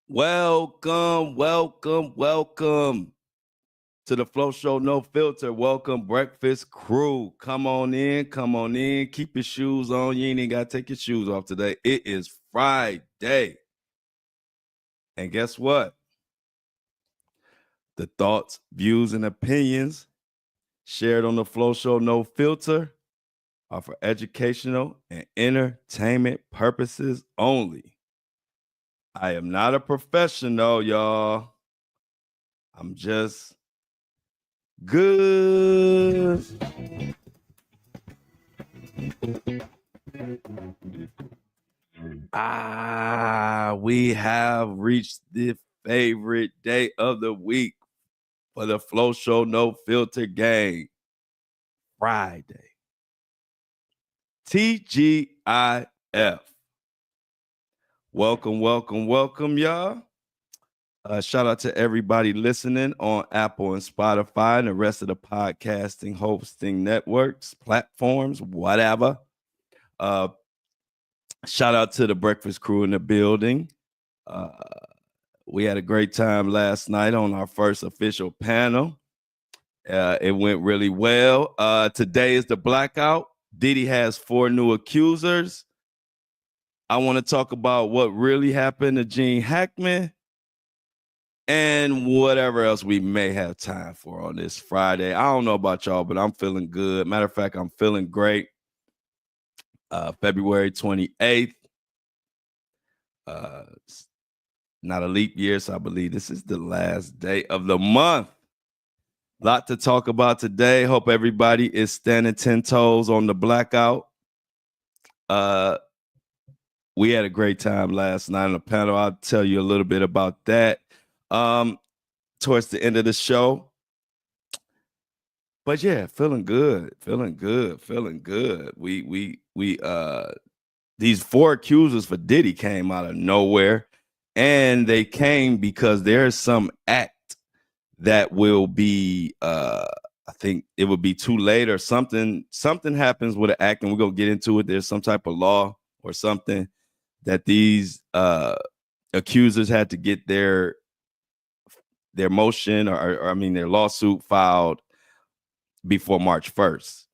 Welcome to the Flow Show No Filter. Welcome, Breakfast Crew. Come on in. Keep your shoes on. You ain't even got to take your shoes off today. It is Friday. And guess what? The thoughts, views, and opinions shared on the Flow Show No Filter are for educational and entertainment purposes only. I am not a professional, y'all. I'm just good. We have reached the favorite day of the week for the Flow Show No Filter gang. Friday. TGIF. Welcome, y'all. Shout out to everybody listening on Apple and Spotify and the rest of the podcasting hosting networks, platforms, whatever. Shout out to the Breakfast Crew in the building. We had a great time last night on our first official panel. It went really well. Today is the blackout. Diddy has 4 new accusers. I want to talk about what really happened to GENE HAckman and whatever else we may have time for on this Friday. I don't know about y'all, but I'm feeling good. Matter of fact, I'm feeling great. February 28th. Not a leap year, so I believe this is the last day of the month. Lot to talk about today. Hope everybody is standing 10 toes on the blackout. We had a great time last night on the panel. I'll tell you a little bit about that towards the end of the show. But yeah, feeling good. We these 4 accusers for Diddy came out of nowhere, and they came because there's some act that will be I think it would be too late or something happens with an act, and we're gonna get into it. There's some type of law or something that these accusers had to get their motion or I mean their lawsuit filed before March 1st.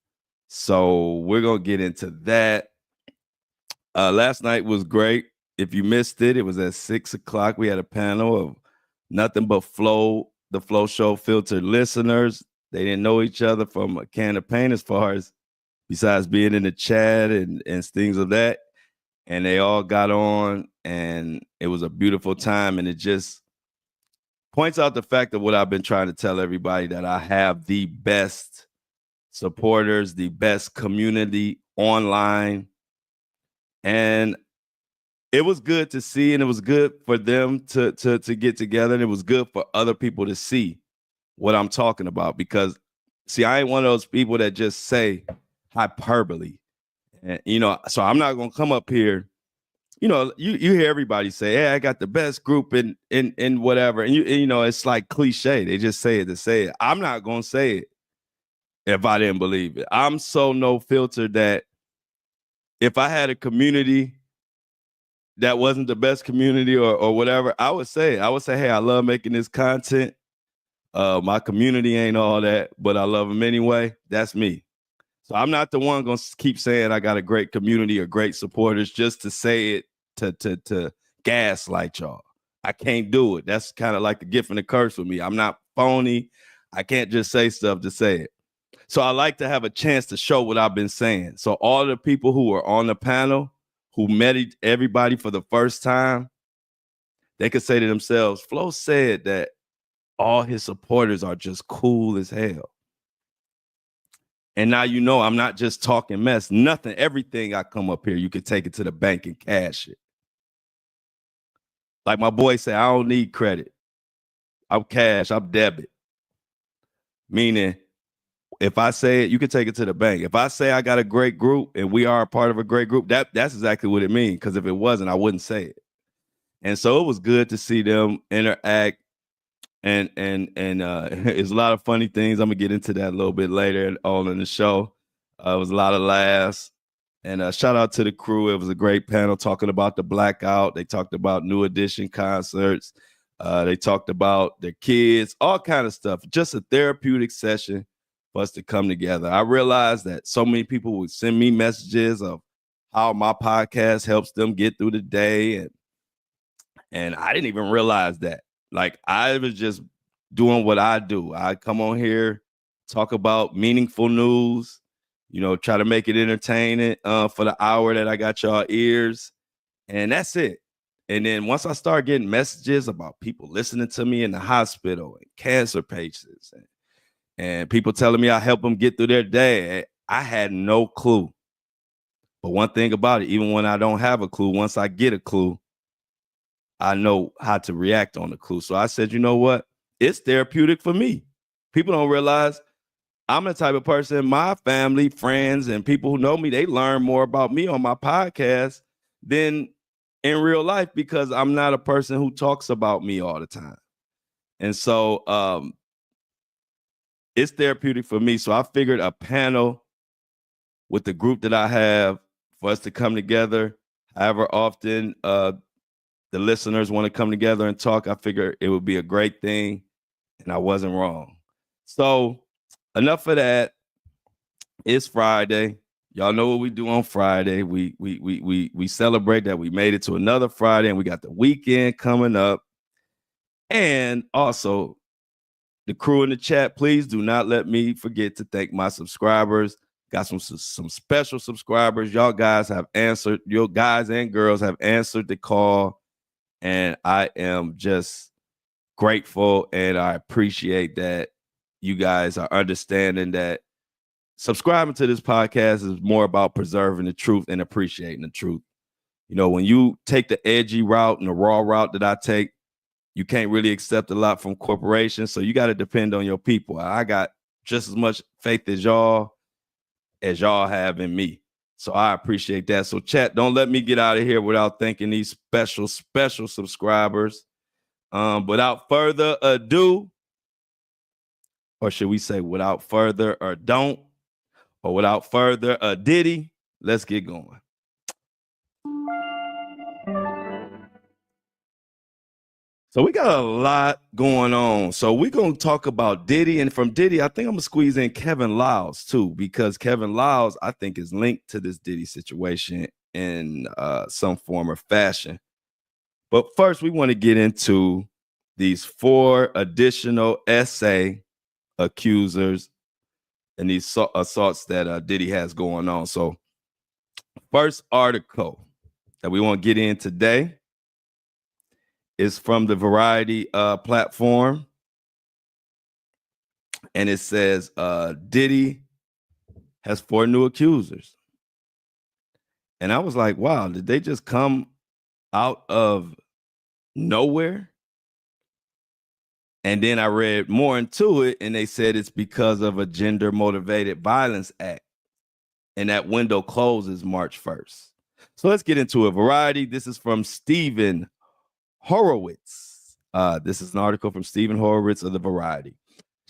So we're gonna get into that. Last night was great. If you missed it, it was at 6:00. We had a panel of nothing but the Flow Show filtered listeners. They didn't know each other from a can of paint as far as besides being in the chat and things of that. And they all got on, and it was a beautiful time. And it just points out the fact of what I've been trying to tell everybody, that I have the best supporters, the best community online. And it was good to see, and it was good for them to get together, and it was good for other people to see what I'm talking about. Because, see, I ain't one of those people that just say hyperbole. And, so I'm not going to come up here. You hear everybody say, hey, I got the best group in whatever. And, it's like cliche. They just say it to say it. I'm not going to say it if I didn't believe it. I'm so no filter that if I had a community that wasn't the best community or whatever, I would say, hey, I love making this content. My community ain't all that, but I love them anyway. That's me. So I'm not the one going to keep saying I got a great community or great supporters just to say it to gaslight y'all. I can't do it. That's kind of like the gift and the curse with me. I'm not phony. I can't just say stuff to say it. So I like to have a chance to show what I've been saying. So all the people who were on the panel, who met everybody for the first time, they could say to themselves, Flo said that all his supporters are just cool as hell. And now I'm not just talking mess. Nothing, everything I come up here, you could take it to the bank and cash it. Like my boy said, I don't need credit. I'm cash, I'm debit. Meaning, if I say it, you can take it to the bank. If I say I got a great group and we are a part of a great group, that's exactly what it means. Because if it wasn't, I wouldn't say it. And so it was good to see them interact. And it's a lot of funny things. I'm gonna get into that a little bit later on in the show. It was a lot of laughs. And shout out to the crew. It was a great panel talking about the blackout. They talked about New Edition concerts. They talked about their kids, all kind of stuff. Just a therapeutic session for us to come together. I realized that so many people would send me messages of how my podcast helps them get through the day. And I didn't even realize that. Like, I was just doing what I do. I come on here, talk about meaningful news, try to make it entertaining for the hour that I got y'all ears. And that's it. And then once I start getting messages about people listening to me in the hospital and cancer patients and people telling me I help them get through their day, I had no clue. But one thing about it, even when I don't have a clue, once I get a clue, I know how to react on the clue. So I said, you know what? It's therapeutic for me. People don't realize I'm the type of person, my family, friends, and people who know me, they learn more about me on my podcast than in real life because I'm not a person who talks about me all the time. And so it's therapeutic for me. So I figured a panel with the group that I have for us to come together, however often the listeners want to come together and talk, I figured it would be a great thing, and I wasn't wrong. So enough of that. It's Friday. Y'all know what we do on Friday. We celebrate that we made it to another Friday, and we got the weekend coming up. And also, the crew in the chat, please do not let me forget to thank my subscribers. Got some special subscribers. Y'all guys have answered. Your guys and girls have answered the call. And I am just grateful, and I appreciate that you guys are understanding that subscribing to this podcast is more about preserving the truth and appreciating the truth. When you take the edgy route and the raw route that I take, you can't really accept a lot from corporations. So you got to depend on your people. I got just as much faith as y'all have in me. So I appreciate that. So chat, don't let me get out of here without thanking these special subscribers. Without further ado, or should we say without further or don't, or without further Diddy, let's get going. So we got a lot going on. So we're going to talk about Diddy. And from Diddy, I think I'm going to squeeze in Kevin Liles too, because Kevin Liles, I think, is linked to this Diddy situation in some form or fashion. But first, we want to get into these 4 additional essay accusers and these assaults that Diddy has going on. So first article that we want to get in today is from the Variety platform. And it says Diddy has 4 new accusers. And I was like, wow, did they just come out of nowhere? And then I read more into it, and they said it's because of a gender-motivated violence act. And that window closes March 1st. So let's get into it. Variety, this is from Stephen Horowitz. This is an article from Stephen Horowitz of the Variety.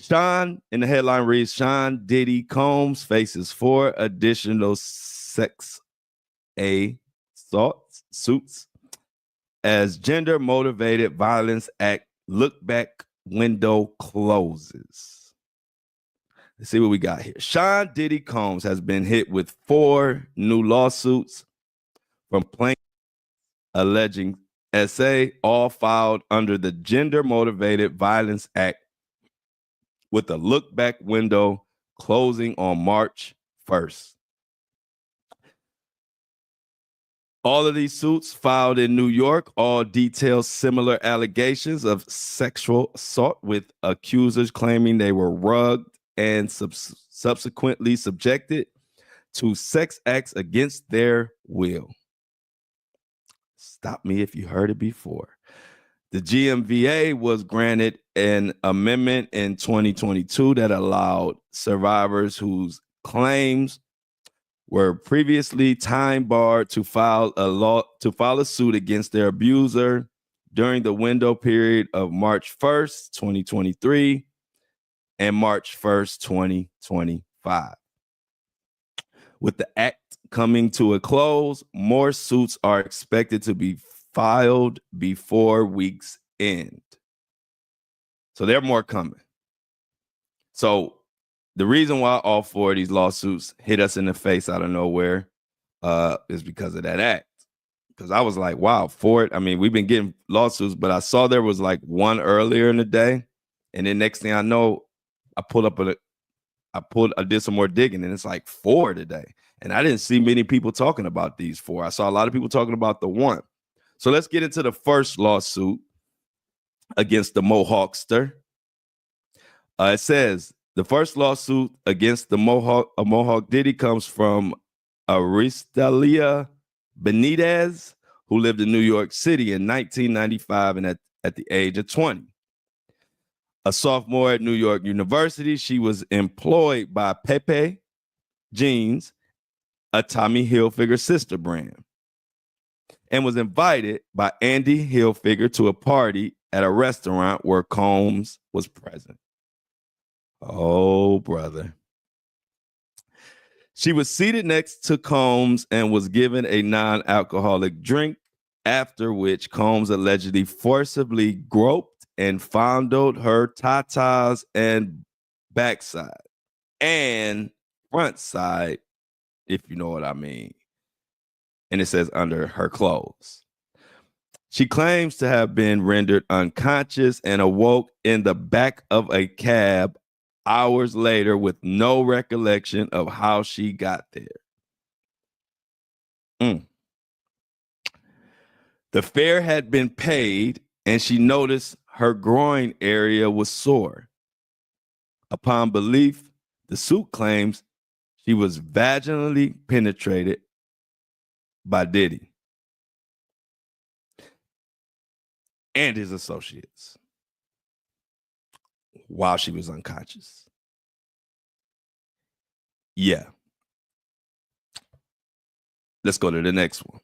Sean, in the headline reads, Sean Diddy Combs faces 4 additional sex assault suits as gender-motivated violence act look back window closes. Let's see what we got here. Sean Diddy Combs has been hit with 4 new lawsuits from plaintiffs alleging SA, all filed under the Gender Motivated Violence Act, with a look back window closing on March 1st. All of these suits filed in New York all detail similar allegations of sexual assault, with accusers claiming they were rugged and subsequently subjected to sex acts against their will. Stop me if you heard it before. The GMVA was granted an amendment in 2022 that allowed survivors whose claims were previously time barred to file a suit against their abuser during the window period of March 1st, 2023 and March 1st, 2025. With the act coming to a close, more suits are expected to be filed before week's end. So there are more coming. So the reason why all four of these lawsuits hit us in the face out of nowhere is because of that act. Because I was like, wow, Ford. I mean, we've been getting lawsuits, but I saw there was like one earlier in the day. And then next thing I know, I did some more digging, and it's like four today. And I didn't see many people talking about these four. I saw a lot of people talking about the one. So let's get into the first lawsuit against the Mohawkster. It says the first lawsuit against the Mohawk Diddy comes from Aristelia Benitez, who lived in New York City in 1995 and at the age of 20. A sophomore at New York University, she was employed by Pepe Jeans, a Tommy Hilfiger sister brand, and was invited by Andy Hilfiger to a party at a restaurant where Combs was present. Oh, brother. She was seated next to Combs and was given a non-alcoholic drink, after which Combs allegedly forcibly groped and fondled her tatas and backside and front side, if you know what I mean. And it says under her clothes. She claims to have been rendered unconscious and awoke in the back of a cab hours later with no recollection of how she got there. The fare had been paid, and she noticed her groin area was sore. Upon belief, the suit claims she was vaginally penetrated by Diddy and his associates while she was unconscious. Yeah. Let's go to the next one.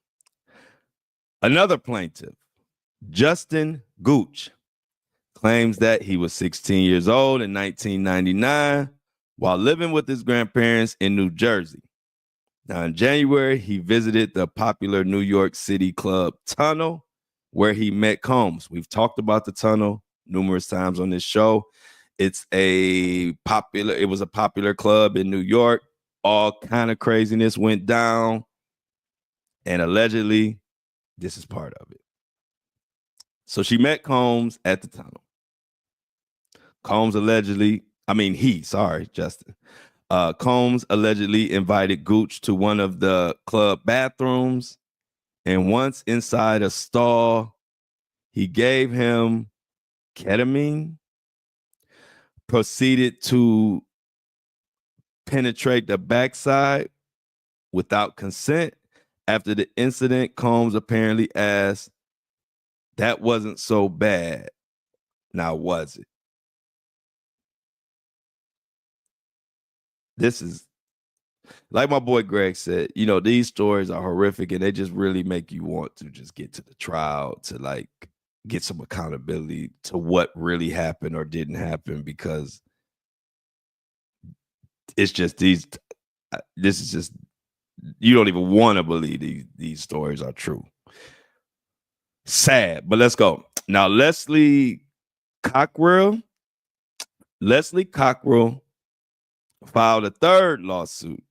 Another plaintiff, Justin Gooch, claims that he was 16 years old in 1999 while living with his grandparents in New Jersey. Now, in January, he visited the popular New York City club Tunnel, where he met Combs. We've talked about the Tunnel numerous times on this show. It was a popular club in New York. All kind of craziness went down. And allegedly, this is part of it. So she met Combs at the Tunnel. Combs allegedly invited Gooch to one of the club bathrooms, and once inside a stall, he gave him ketamine, proceeded to penetrate the backside without consent. After the incident, Combs apparently asked, "That wasn't so bad. Now, was it?" This is, like my boy Greg said, these stories are horrific and they just really make you want to just get to the trial to like get some accountability to what really happened or didn't happen, because it's just this is just, you don't even want to believe these stories are true. Sad, but let's go. Now, Leslie Cockrell filed a third lawsuit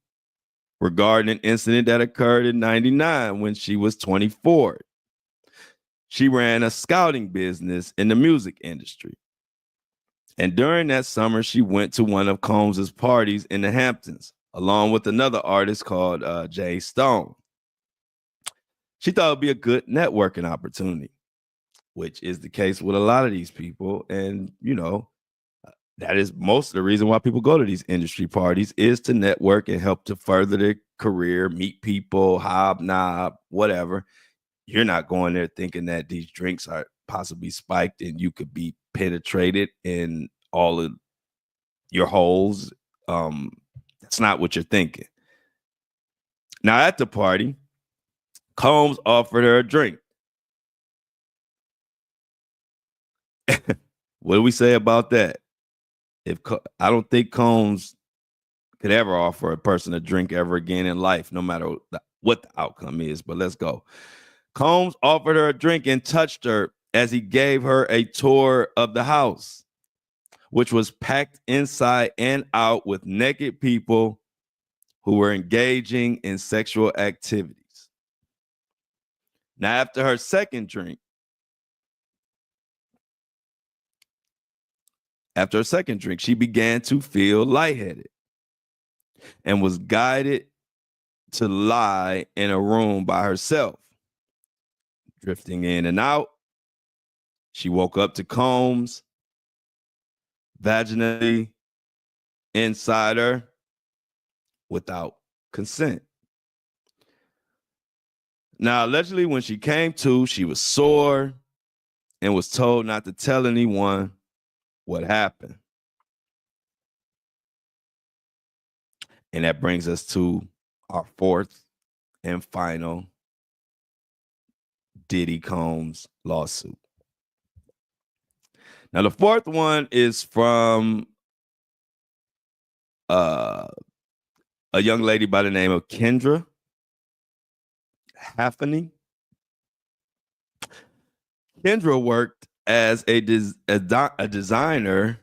regarding an incident that occurred in 1999 when she was 24. She ran a scouting business in the music industry. And during that summer, she went to one of Combs's parties in the Hamptons, along with another artist called Jay Stone. She thought it would be a good networking opportunity, which is the case with a lot of these people. And, that is most of the reason why people go to these industry parties, is to network and help to further their career, meet people, hobnob, whatever. You're not going there thinking that these drinks are possibly spiked and you could be penetrated in all of your holes. That's not what you're thinking. Now, at the party, Combs offered her a drink. What do we say about that? I don't think Combs could ever offer a person a drink ever again in life, no matter what the outcome is. But let's go. Combs offered her a drink and touched her as he gave her a tour of the house, which was packed inside and out with naked people who were engaging in sexual activities. Now, after her second drink, she began to feel lightheaded and was guided to lie in a room by herself. Drifting in and out, she woke up to Combs vaginally inside her without consent. Now, allegedly, when she came to, she was sore and was told not to tell anyone what happened. And that brings us to our fourth and final Diddy Combs lawsuit. Now, the fourth one is from a young lady by the name of Kendra Haffney. Kendra worked as a designer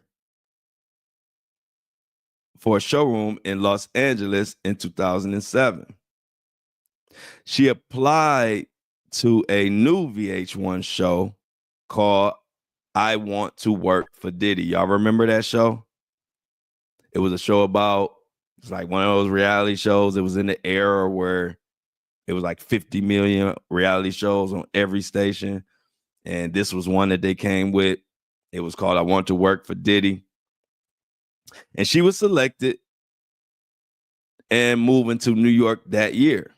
for a showroom in Los Angeles in 2007. She applied to a new VH1 show called I Want to Work for Diddy. Y'all remember that show? It was a show about, it's like one of those reality shows. It was in the era where it was like 50 million reality shows on every station. And this was one that they came with. It was called I Want to Work for Diddy. And she was selected and moving to New York that year.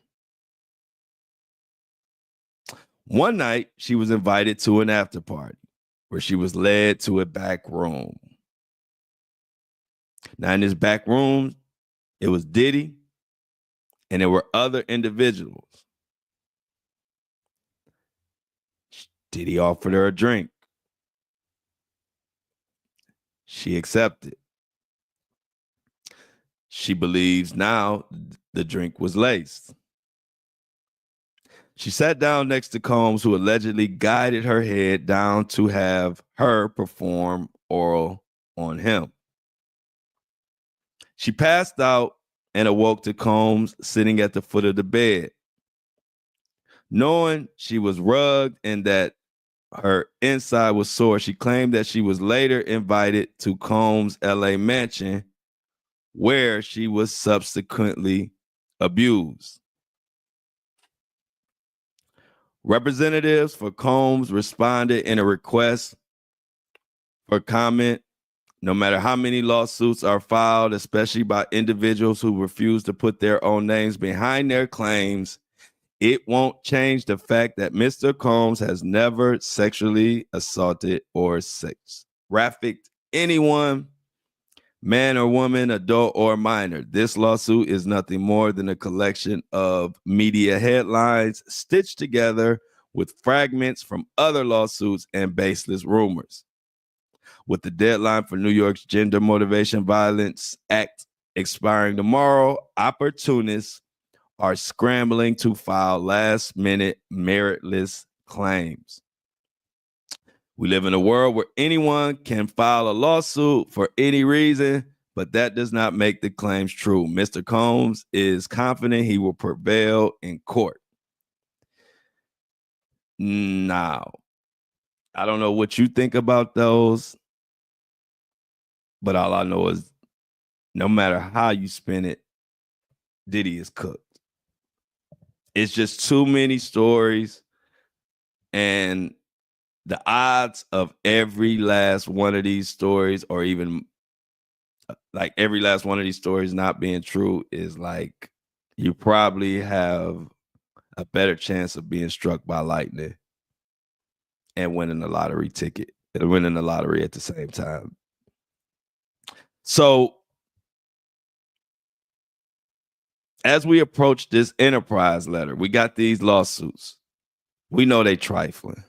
One night, she was invited to an after party where she was led to a back room. Now, in this back room, it was Diddy and there were other individuals. Diddy offered her a drink. She accepted. She believes now the drink was laced. She sat down next to Combs, who allegedly guided her head down to have her perform oral on him. She passed out and awoke to Combs sitting at the foot of the bed. Knowing she was rugged and that her inside was sore, she claimed that she was later invited to Combs' LA mansion, where she was subsequently abused. Representatives for Combs responded in a request for comment. No matter how many lawsuits are filed, especially by individuals who refuse to put their own names behind their claims, it won't change the fact that Mr. Combs has never sexually assaulted or sex trafficked anyone, man or woman, adult or minor. This lawsuit is nothing more than a collection of media headlines stitched together with fragments from other lawsuits and baseless rumors. With the deadline for New York's Gender Motivation Violence Act expiring tomorrow, opportunists are scrambling to file last-minute meritless claims. We live in a world where anyone can file a lawsuit for any reason, but that does not make the claims true. Mr. Combs is confident he will prevail in court. Now, I don't know what you think about those, but all I know is no matter how you spin it, Diddy is cooked. It's just too many stories, and the odds of every last one of these stories, or even like every last one of these stories not being true, is like you probably have a better chance of being struck by lightning and winning the lottery ticket and winning the lottery at the same time. So as we approach this enterprise letter, we got these lawsuits. We know they trifling.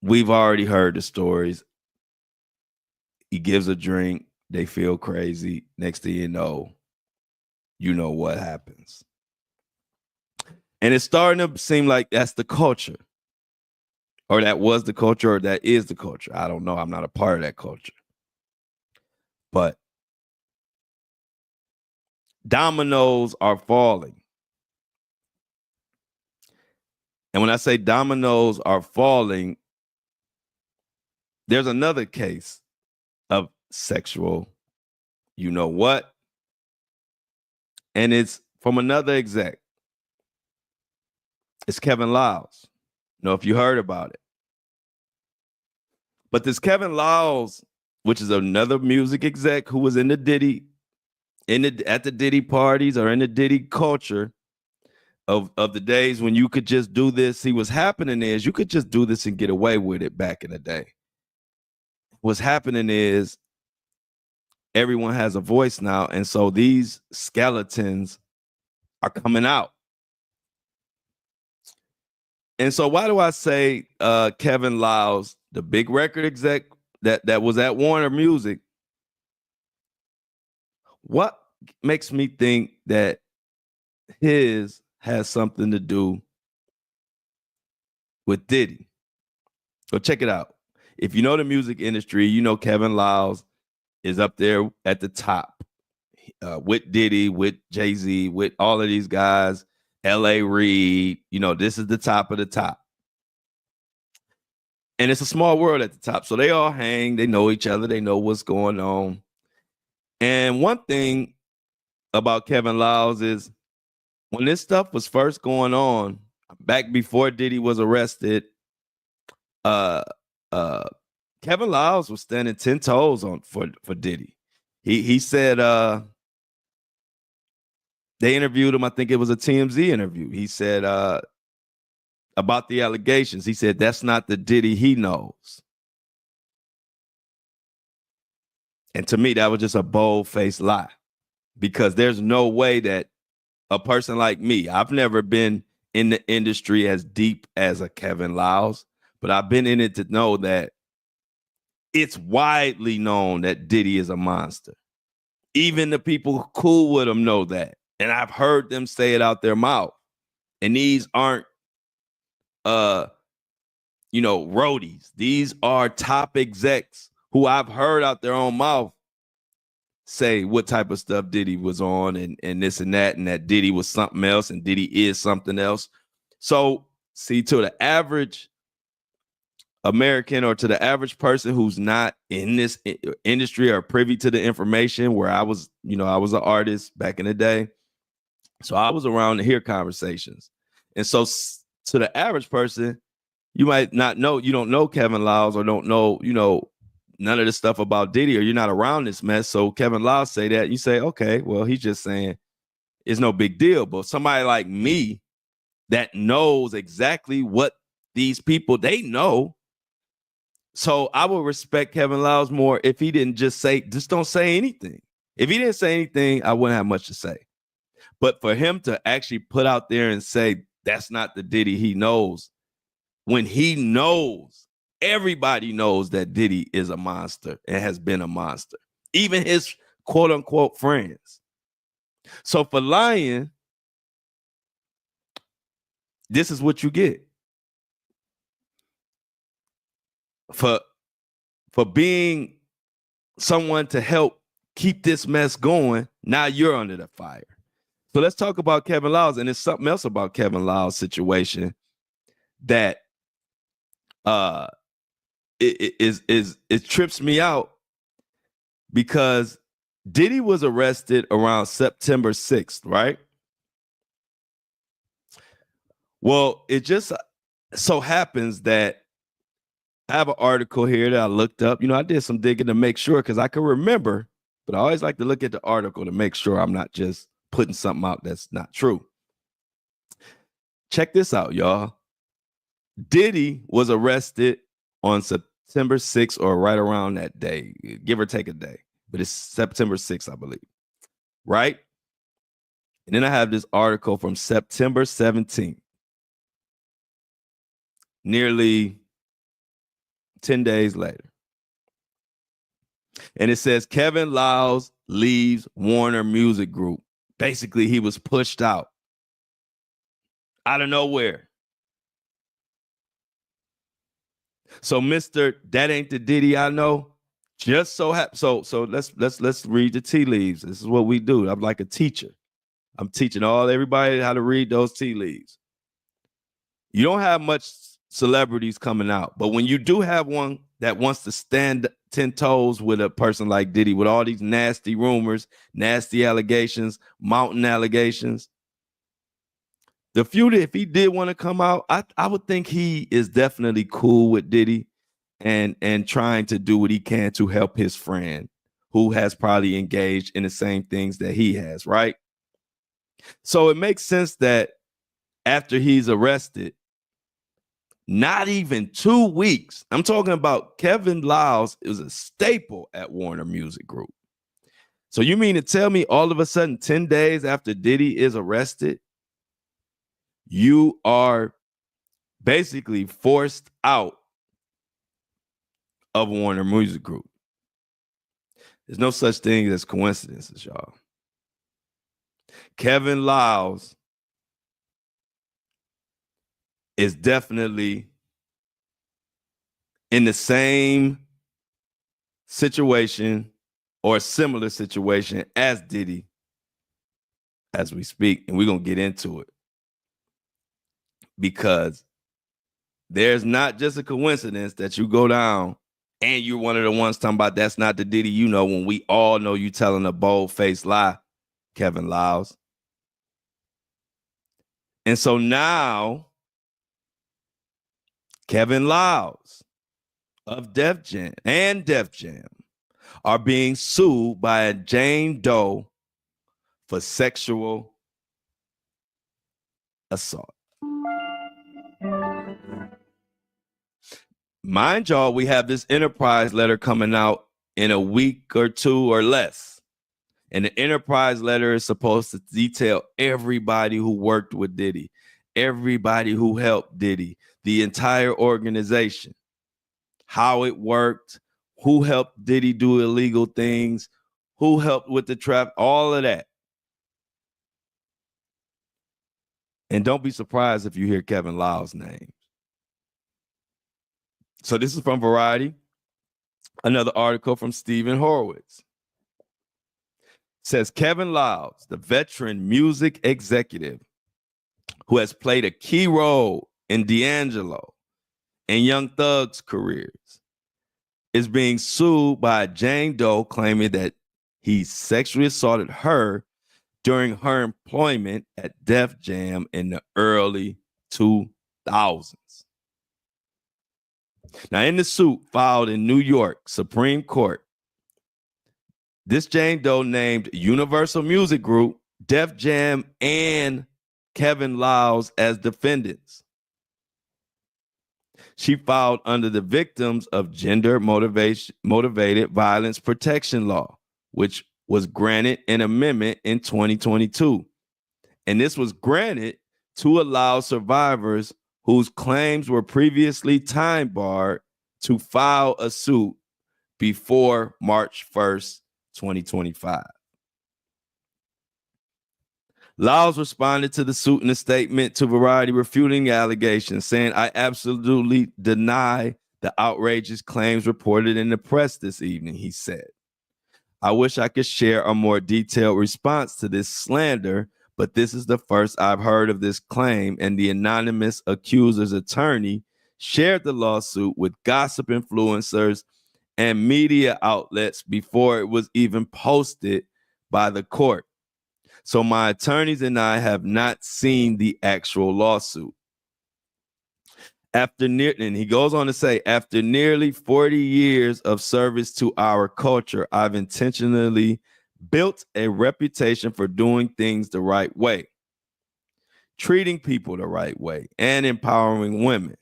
We've already heard the stories. He gives a drink. They feel crazy. Next thing you know what happens. And it's starting to seem like that's the culture. Or that was the culture, or that is the culture. I don't know. I'm not a part of that culture. But dominoes are falling. And when I say dominoes are falling, there's another case of sexual, you know what? And it's from another exec. It's Kevin Liles. Know if you heard about it. But this Kevin Liles, which is another music exec who was in the Diddy, at the Diddy parties or in the Diddy culture of the days when you could just do this. See, what's happening is you could just do this and get away with it back in the day. What's happening is everyone has a voice now. And so these skeletons are coming out. And so why do I say Kevin Liles, the big record exec that was at Warner Music, what makes me think that his has something to do with Diddy? So check it out. If you know the music industry, you know Kevin Liles is up there at the top with Diddy, with Jay-Z, with all of these guys, L.A. Reid. You know, this is the top of the top. And it's a small world at the top. So they all hang. They know each other. They know what's going on. And one thing about Kevin Liles is when this stuff was first going on, back before Diddy was arrested, Kevin Liles was standing 10 toes on for Diddy. He said they interviewed him. I think it was a TMZ interview. He said about the allegations. He said that's not the Diddy he knows. And to me, that was just a bold-faced lie, because there's no way that a person like me, I've never been in the industry as deep as a Kevin Liles, but I've been in it to know that it's widely known that Diddy is a monster. Even the people who cool with him know that. And I've heard them say it out their mouth. And these aren't, roadies. These are top execs who I've heard out their own mouth say what type of stuff Diddy was on and this and that Diddy was something else and Diddy is something else. So see, to the average American or to the average person who's not in this industry or privy to the information, where I was an artist back in the day. So I was around to hear conversations. And so to the average person, you might not know, you don't know Kevin Liles or don't know, none of the stuff about Diddy, or you're not around this mess. So Kevin Liles say that, you say, okay, well, he's just saying it's no big deal. But somebody like me that knows exactly what these people, they know. So I would respect Kevin Liles more if he didn't just don't say anything. If he didn't say anything, I wouldn't have much to say. But for him to actually put out there and say that's not the Diddy he knows, when he knows, everybody knows that Diddy is a monster and has been a monster, even his quote unquote friends. So for lying, this is what you get. For being someone to help keep this mess going, now you're under the fire. So let's talk about Kevin Liles. And there's something else about Kevin Liles' situation that it trips me out, because Diddy was arrested around September 6th, right? Well, it just so happens that I have an article here that I looked up. I did some digging to make sure, because I can remember, but I always like to look at the article to make sure I'm not just putting something out that's not true. Check this out, y'all. Diddy was arrested on September 6th, or right around that day, give or take a day, but it's September 6th, I believe, right? And then I have this article from September 17th, nearly 10 days later. And it says Kevin Liles leaves Warner Music Group. Basically, he was pushed out of nowhere. So, Mr. That Ain't the Diddy I Know, just so let's read the tea leaves. This is what we do. I'm like a teacher. I'm teaching everybody how to read those tea leaves. You don't have much celebrities coming out, but when you do have one that wants to stand 10 toes with a person like Diddy with all these nasty rumors, nasty allegations, mountain allegations, the few that if he did want to come out, I would think he is definitely cool with Diddy and trying to do what he can to help his friend who has probably engaged in the same things that he has, right? So it makes sense that after he's arrested, not even 2 weeks, I'm talking about Kevin Liles is a staple at Warner Music Group. So you mean to tell me all of a sudden 10 days after Diddy is arrested, you are basically forced out of Warner Music Group? There's no such thing as coincidences, y'all. Kevin Liles is definitely in the same situation or a similar situation as Diddy as we speak, and we're going to get into it. Because there's not just a coincidence that you go down and you're one of the ones talking about that's not the Diddy you know, when we all know you telling a bold-faced lie, Kevin Liles. And so now, Kevin Liles of Def Jam and Def Jam are being sued by Jane Doe for sexual assault. Mind y'all, we have this Enterprise letter coming out in a week or two or less. And the Enterprise letter is supposed to detail everybody who worked with Diddy, everybody who helped Diddy, the entire organization, how it worked, who helped Diddy do illegal things, who helped with the trap, all of that. And don't be surprised if you hear Kevin Liles' name. So this is from Variety, another article from Stephen Horowitz. Says Kevin Liles, the veteran music executive who has played a key role in D'Angelo and Young Thug's careers, is being sued by Jane Doe, claiming that he sexually assaulted her during her employment at Def Jam in the early 2000s. Now, in the suit filed in New York Supreme Court, this Jane Doe named Universal Music Group, Def Jam, and Kevin Liles as defendants. She filed under the Victims of Gender Motivated Violence Protection Law, which was granted an amendment in 2022. And this was granted to allow survivors whose claims were previously time barred to file a suit before March 1st, 2025. Liles responded to the suit in a statement to Variety refuting the allegations, saying, "I absolutely deny the outrageous claims reported in the press this evening," he said. "I wish I could share a more detailed response to this slander, but this is the first I've heard of this claim," and the anonymous accuser's attorney shared the lawsuit with gossip influencers and media outlets before it was even posted by the court. "So my attorneys and I have not seen the actual lawsuit. And he goes on to say, after nearly 40 years of service to our culture, I've intentionally built a reputation for doing things the right way, treating people the right way, and empowering women.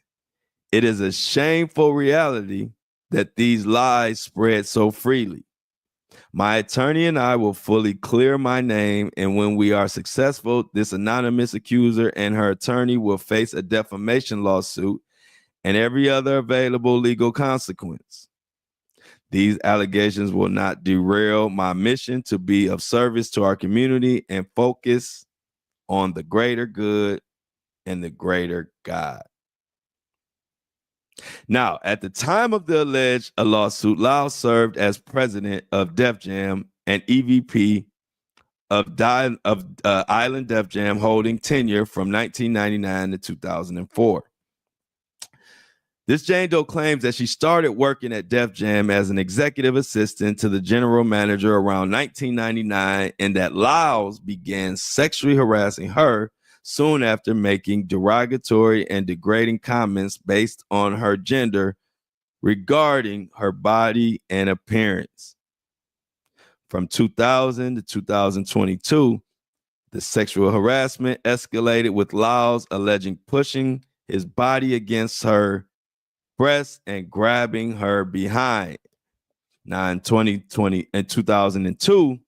It is a shameful reality that these lies spread so freely. My attorney and I will fully clear my name, and when we are successful, this anonymous accuser and her attorney will face a defamation lawsuit and every other available legal consequence. These allegations will not derail my mission to be of service to our community and focus on the greater good and the greater God. Now, at the time of the alleged lawsuit, Lyles served as president of Def Jam and EVP of Island Def Jam, holding tenure from 1999 to 2004. This Jane Doe claims that she started working at Def Jam as an executive assistant to the general manager around 1999, and that Lyles began sexually harassing her soon after making derogatory and degrading comments based on her gender regarding her body and appearance. From 2000 to 2022, the sexual harassment escalated, with Lyles alleging pushing his body against her breast and grabbing her behind. Now in 2002,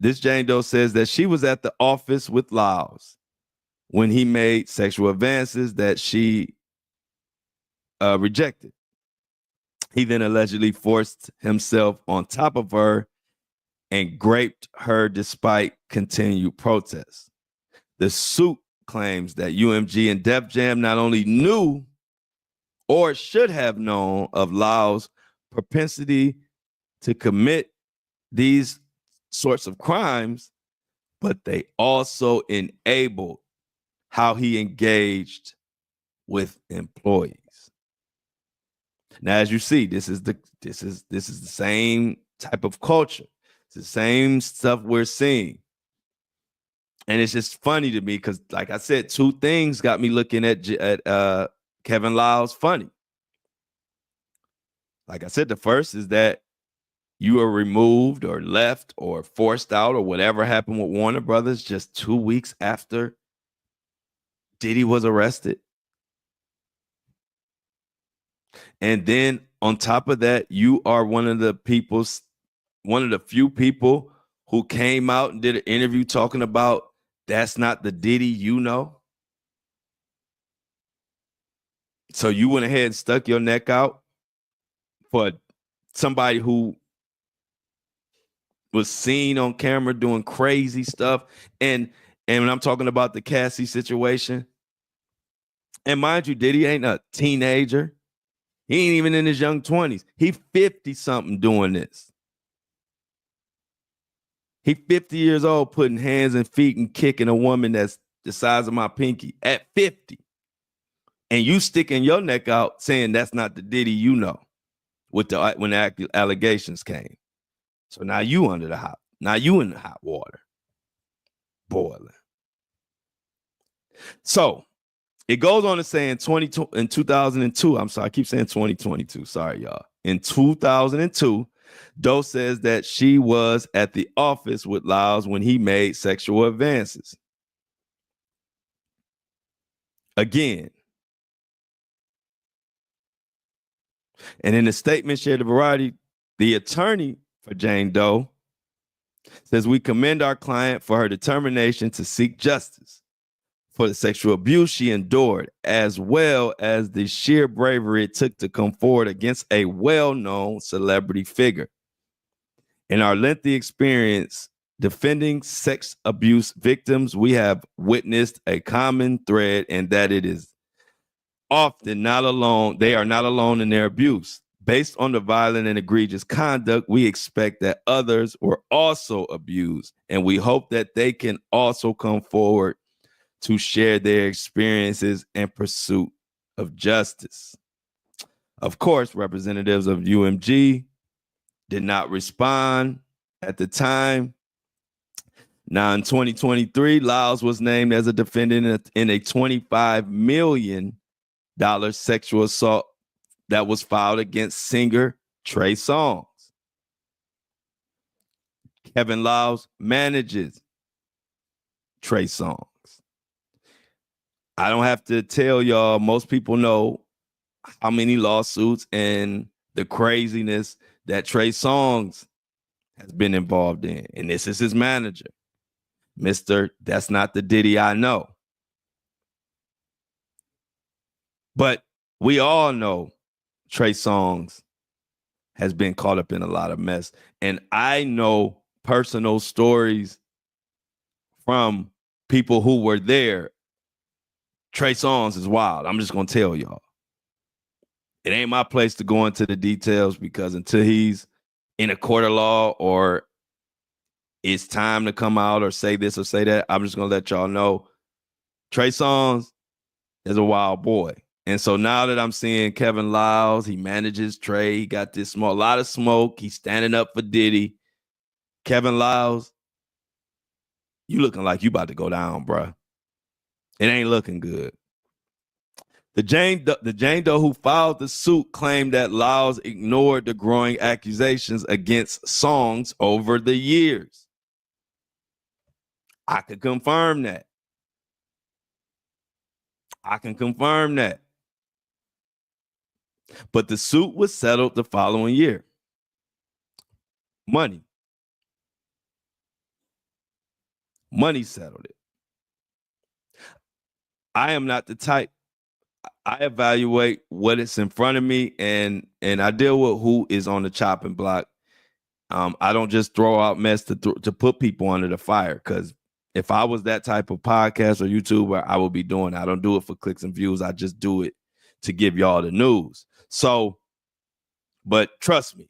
this Jane Doe says that she was at the office with Lyles when he made sexual advances that she rejected. He then allegedly forced himself on top of her and raped her despite continued protests. The suit claims that UMG and Def Jam not only knew or should have known of Lyles' propensity to commit these sorts of crimes, but they also enabled how he engaged with employees. Now, as you see, this is the same type of culture. It's the same stuff we're seeing. And it's just funny to me because, like I said, two things got me looking at Kevin Lyles funny. Like I said, the first is that you were removed or left or forced out or whatever happened with Warner Brothers just 2 weeks after Diddy was arrested. And then on top of that, you are one of the few people who came out and did an interview talking about that's not the Diddy you know. So you went ahead and stuck your neck out for somebody who was seen on camera doing crazy stuff. And when I'm talking about the Cassie situation, and mind you, Diddy ain't a teenager. He ain't even in his young 20s. He 50-something doing this. He 50 years old putting hands and feet and kicking a woman that's the size of my pinky at 50. And you sticking your neck out saying that's not the Diddy you know when the allegations came. So now you in the hot water, boiling. So it goes on to say in 2002, I'm sorry, I keep saying 2022. Sorry, y'all. In 2002, Doe says that she was at the office with Lyles when he made sexual advances. Again. And in a statement shared to Variety, the attorney for Jane Doe says, "We commend our client for her determination to seek justice for the sexual abuse she endured, as well as the sheer bravery it took to come forward against a well-known celebrity figure. In our lengthy experience defending sex abuse victims, we have witnessed a common thread, and that it is often not alone. They are not alone in their abuse. Based on the violent and egregious conduct, we expect that others were also abused, and we hope that they can also come forward to share their experiences in pursuit of justice." Of course, representatives of UMG did not respond at the time. Now, in 2023, Lyles was named as a defendant in a $25 million sexual assault that was filed against singer Trey Songz. Kevin Lyles manages Trey Songz. I don't have to tell y'all, most people know how many lawsuits and the craziness that Trey Songz has been involved in. And this is his manager, Mr. That's Not the Diddy I Know. But we all know Trey Songz has been caught up in a lot of mess. And I know personal stories from people who were there. Trey Songz is wild. I'm just going to tell y'all. It ain't my place to go into the details because until he's in a court of law or it's time to come out or say this or say that, I'm just going to let y'all know Trey Songz is a wild boy. And so now that I'm seeing Kevin Lyles, he manages Trey, he got this a lot of smoke. He's standing up for Diddy. Kevin Lyles, you looking like you about to go down, bruh. It ain't looking good. The Jane Doe who filed the suit claimed that Lyles ignored the growing accusations against Songz over the years. I can confirm that. But the suit was settled the following year. Money settled it. I am not the type. I evaluate what is in front of me and I deal with who is on the chopping block. I don't just throw out mess to put people under the fire, because if I was that type of podcast or YouTuber, I would be doing it. I don't do it for clicks and views. I just do it to give y'all the news. So, but trust me,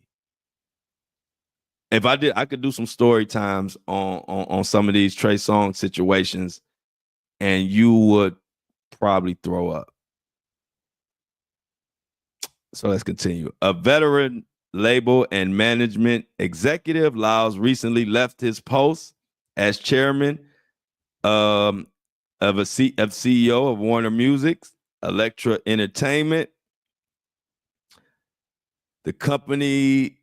if I did, I could do some story times on some of these Trey Songz situations, and you would probably throw up. So let's continue. A veteran label and management executive, Lyles recently left his post as chairman of CEO of Warner Music, Elektra Entertainment. The company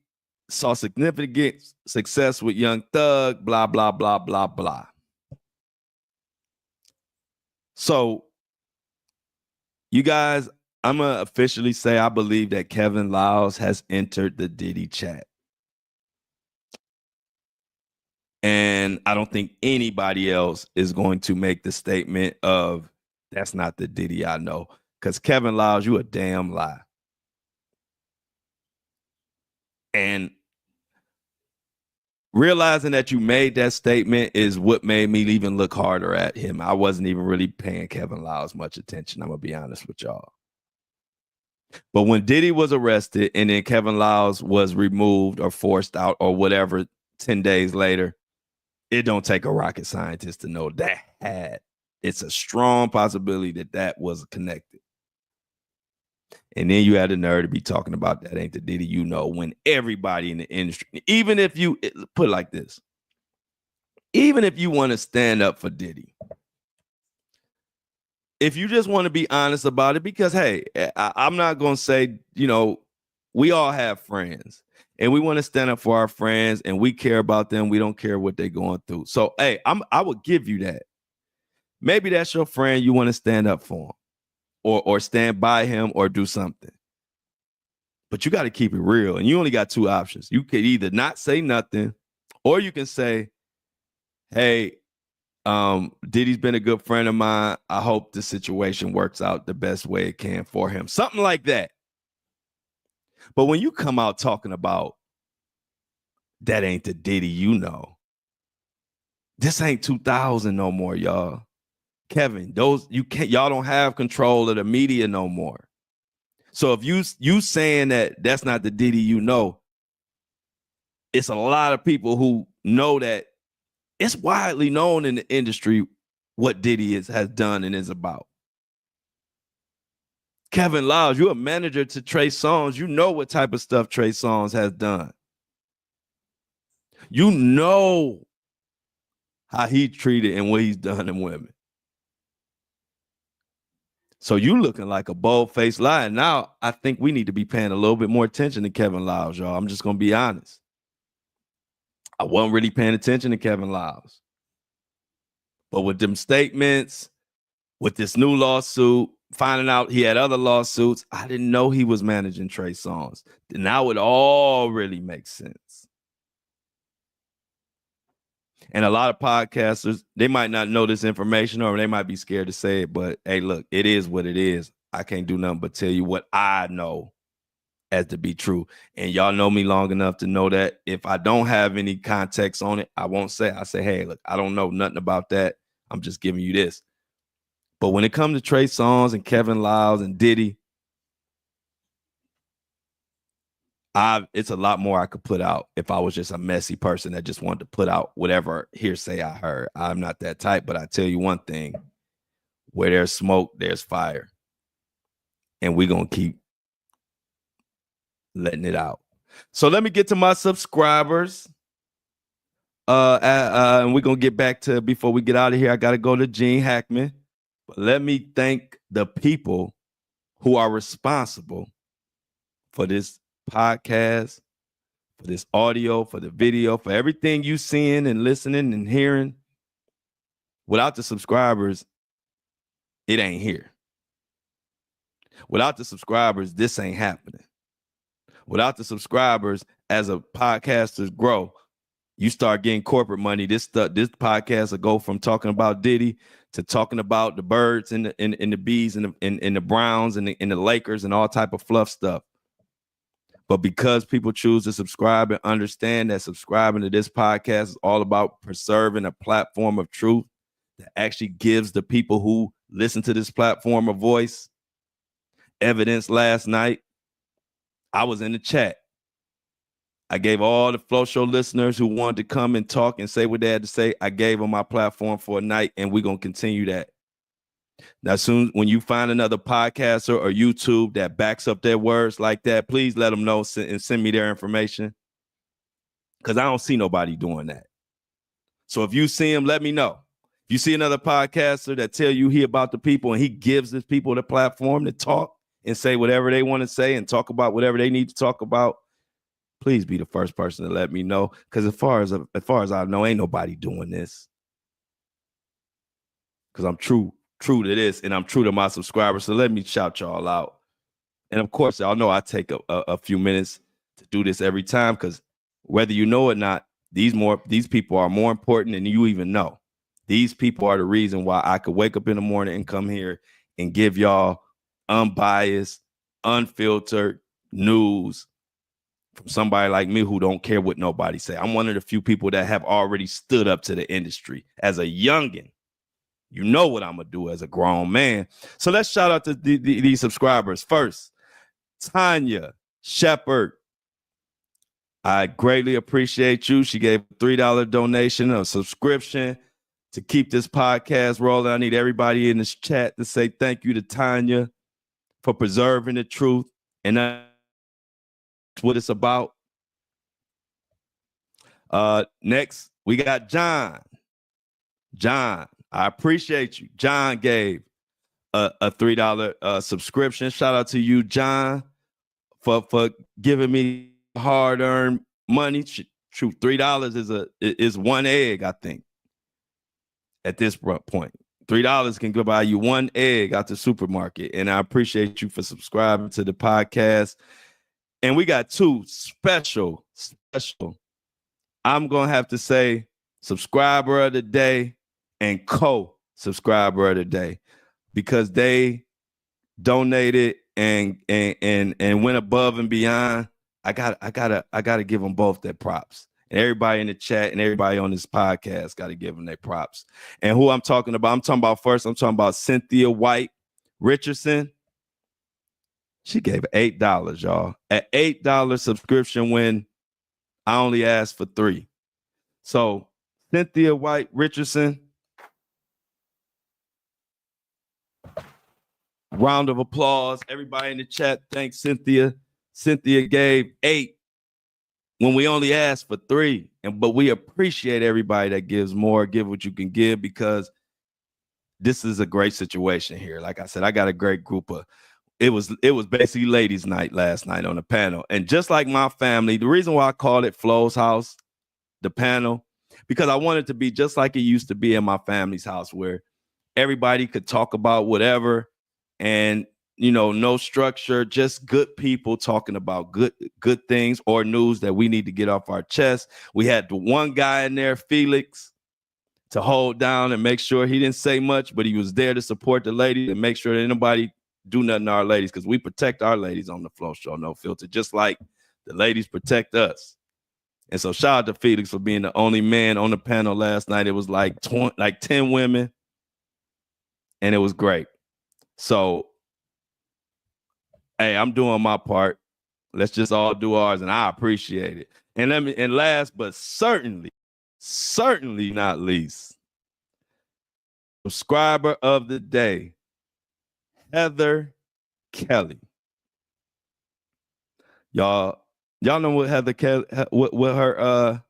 saw significant success with Young Thug, blah, blah, blah, blah, blah. So, you guys, I'm going to officially say I believe that Kevin Lyles has entered the Diddy chat. And I don't think anybody else is going to make the statement of, that's not the Diddy I know. Because Kevin Lyles, you a damn lie. And realizing that you made that statement is what made me even look harder at him. I wasn't even really paying Kevin Lyles much attention. I'm going to be honest with y'all. But when Diddy was arrested and then Kevin Lyles was removed or forced out or whatever 10 days later, it don't take a rocket scientist to know that it's a strong possibility that was connected. And then you had the nerve to be talking about that ain't the Diddy you know, when everybody in the industry, even if you put it like this, even if you want to stand up for Diddy, if you just want to be honest about it, because, hey, I'm not going to say, we all have friends and we want to stand up for our friends and we care about them. We don't care what they're going through. So, hey, I would give you that. Maybe that's your friend. You want to stand up for him or stand by him or do something. But you got to keep it real. And you only got two options. You could either not say nothing, or you can say, hey, Diddy's been a good friend of mine. I hope the situation works out the best way it can for him. Something like that. But when you come out talking about that ain't the Diddy you know, this ain't 2000 no more, y'all. Kevin, y'all don't have control of the media no more. So if you saying that that's not the Diddy you know, it's a lot of people who know that it's widely known in the industry what Diddy has done and is about. Kevin Lyles, you're a manager to Trey Songz. You know what type of stuff Trey Songz has done. You know how he treated and what he's done in women. So you looking like a bold-faced liar. Now, I think we need to be paying a little bit more attention to Kevin Lyles, y'all. I'm just going to be honest. I wasn't really paying attention to Kevin Lyles. But with them statements, with this new lawsuit, finding out he had other lawsuits, I didn't know he was managing Trey Songz. Now it all really makes sense. And a lot of podcasters, they might not know this information or they might be scared to say it, but hey, look, it is what it is. I can't do nothing but tell you what I know. as to be true. And y'all know me long enough to know that if I don't have any context on it, I won't say. I say, hey, look, I don't know nothing about that. I'm just giving you this. But when it comes to Trey Songz and Kevin Lyles and Diddy, it's a lot more I could put out if I was just a messy person that just wanted to put out whatever hearsay I heard. I'm not that type, but I tell you one thing, where there's smoke, there's fire. And we're going to keep letting it out. So let me get to my subscribers. And we're going to get back to, before we get out of here, I got to go to GENE HAckman. But let me thank the people who are responsible for this podcast, for this audio, for the video, for everything you seeing and listening and hearing. Without the subscribers, it ain't here. Without the subscribers, this ain't happening. Without the subscribers, as a podcaster grow, you start getting corporate money. This podcast will go from talking about Diddy to talking about the birds and the bees and the Browns and the Lakers and all type of fluff stuff. But because people choose to subscribe and understand that subscribing to this podcast is all about preserving a platform of truth that actually gives the people who listen to this platform a voice. Evidence last night, I was in the chat. I gave all the Flow Show listeners who wanted to come and talk and say what they had to say, I gave them my platform for a night, and we're going to continue that. Now, soon when you find another podcaster or YouTube that backs up their words like that, please let them know and send me their information, because I don't see nobody doing that. So if you see him, let me know. If you see another podcaster that tell you he about the people and he gives his people the platform to talk and say whatever they want to say and talk about whatever they need to talk about, please be the first person to let me know. Because as far as I know, ain't nobody doing this. Because I'm true to this, and I'm true to my subscribers. So let me shout y'all out. And of course, y'all know I take a few minutes to do this every time, because whether you know it or not, these people are more important than you even know. These people are the reason why I could wake up in the morning and come here and give y'all unbiased, unfiltered news from somebody like me who don't care what nobody say. I'm one of the few people that have already stood up to the industry as a youngin'. You know what I'm going to do as a grown man. So let's shout out to these subscribers. First, Tanya Shepard. I greatly appreciate you. She gave a $3 donation, a subscription to keep this podcast rolling. I need everybody in this chat to say thank you to Tanya for preserving the truth. And that's what it's about. Next, we got John. John, I appreciate you. John gave a $3 subscription. Shout out to you, John, for giving me hard-earned money. True, $3 is one egg, I think. At this point, $3 can go buy you one egg out the supermarket. And I appreciate you for subscribing to the podcast. And we got two special. I'm gonna have to say subscriber of the day and co-subscriber of the day, because they donated and went above and beyond. I gotta give them both their props. And everybody in the chat and everybody on this podcast got to give them their props. And who I'm talking about Cynthia White Richardson. She gave $8, y'all. At $8 subscription when I only asked for $3. So Cynthia White Richardson, round of applause. Everybody in the chat, thanks Cynthia. Cynthia gave $8 when we only asked for $3. But we appreciate everybody that gives more. Give what you can give, because this is a great situation here. Like I said, I got a great group of, it was basically ladies' night last night on the panel. And just like my family, the reason why I called it Flo's House, the panel, because I wanted it to be just like it used to be in my family's house, where everybody could talk about whatever, and no structure, just good people talking about good things or news that we need to get off our chest. We had the one guy in there, Felix, to hold down and make sure he didn't say much, but he was there to support the lady and make sure that nobody do nothing to our ladies, because we protect our ladies on the Flow Show No Filter, just like the ladies protect us. And so shout out to Felix for being the only man on the panel last night. It was like 10 women, and it was great. So, hey, I'm doing my part. Let's just all do ours, and I appreciate it. And last but certainly not least, subscriber of the day, Heather Kelly. Y'all know what Heather Kelly, what her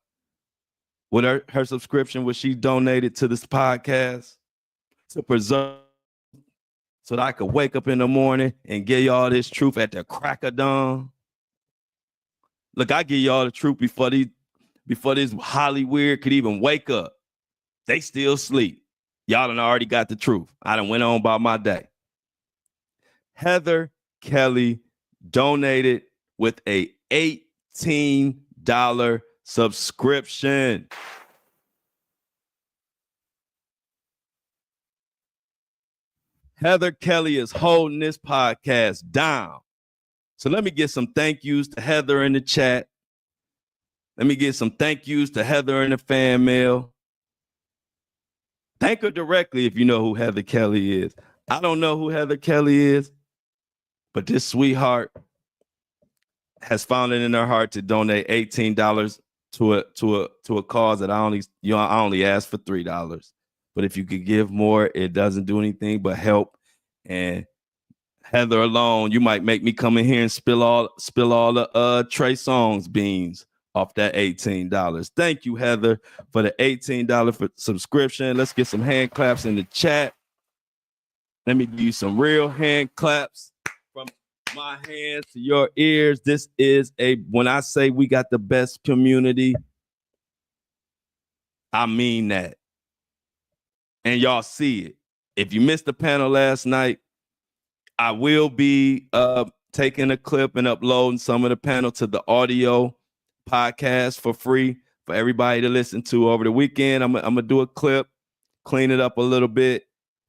subscription, what she donated to this podcast to preserve, so that I could wake up in the morning and give y'all this truth at the crack of dawn. Look, I give y'all the truth before this Hollywood could even wake up. They still sleep. Y'all done already got the truth. I done went on about my day. Heather Kelly donated with a $18 subscription. Heather Kelly is holding this podcast down. So let me get some thank yous to Heather in the chat. Let me get some thank yous to Heather in the fan mail. Thank her directly if you know who Heather Kelly is. I don't know who Heather Kelly is, but this sweetheart has found it in her heart to donate $18 to a cause that I only asked for $3. But if you could give more, it doesn't do anything but help. And Heather alone, you might make me come in here and spill all the Trey Songz beans off that $18. Thank you, Heather, for the $18 for subscription. Let's get some hand claps in the chat. Let me give you some real hand claps from my hands to your ears. This is when I say we got the best community, I mean that. And y'all see it. If you missed the panel last night, I will be taking a clip and uploading some of the panel to the audio podcast for free for everybody to listen to over the weekend. I'm gonna do a clip, clean it up a little bit,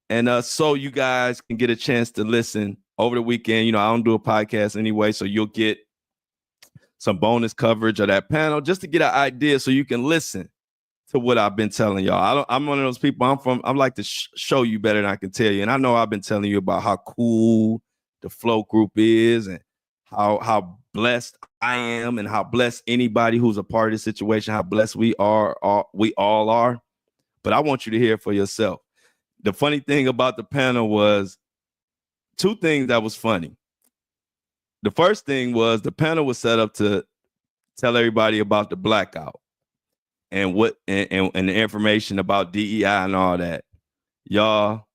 and so you guys can get a chance to listen over the weekend. You know, I don't do a podcast anyway, so you'll get some bonus coverage of that panel just to get an idea so you can listen to what I've been telling y'all. I'm one of those people. I'm like to show you better than I can tell you. And I know I've been telling you about how cool the Flow group is and how blessed I am and how blessed anybody who's a part of this situation, how blessed we all are. But I want you to hear it for yourself. The funny thing about the panel was two things that was funny. The first thing was the panel was set up to tell everybody about the blackout. And what and the information about DEI and all that. Y'all,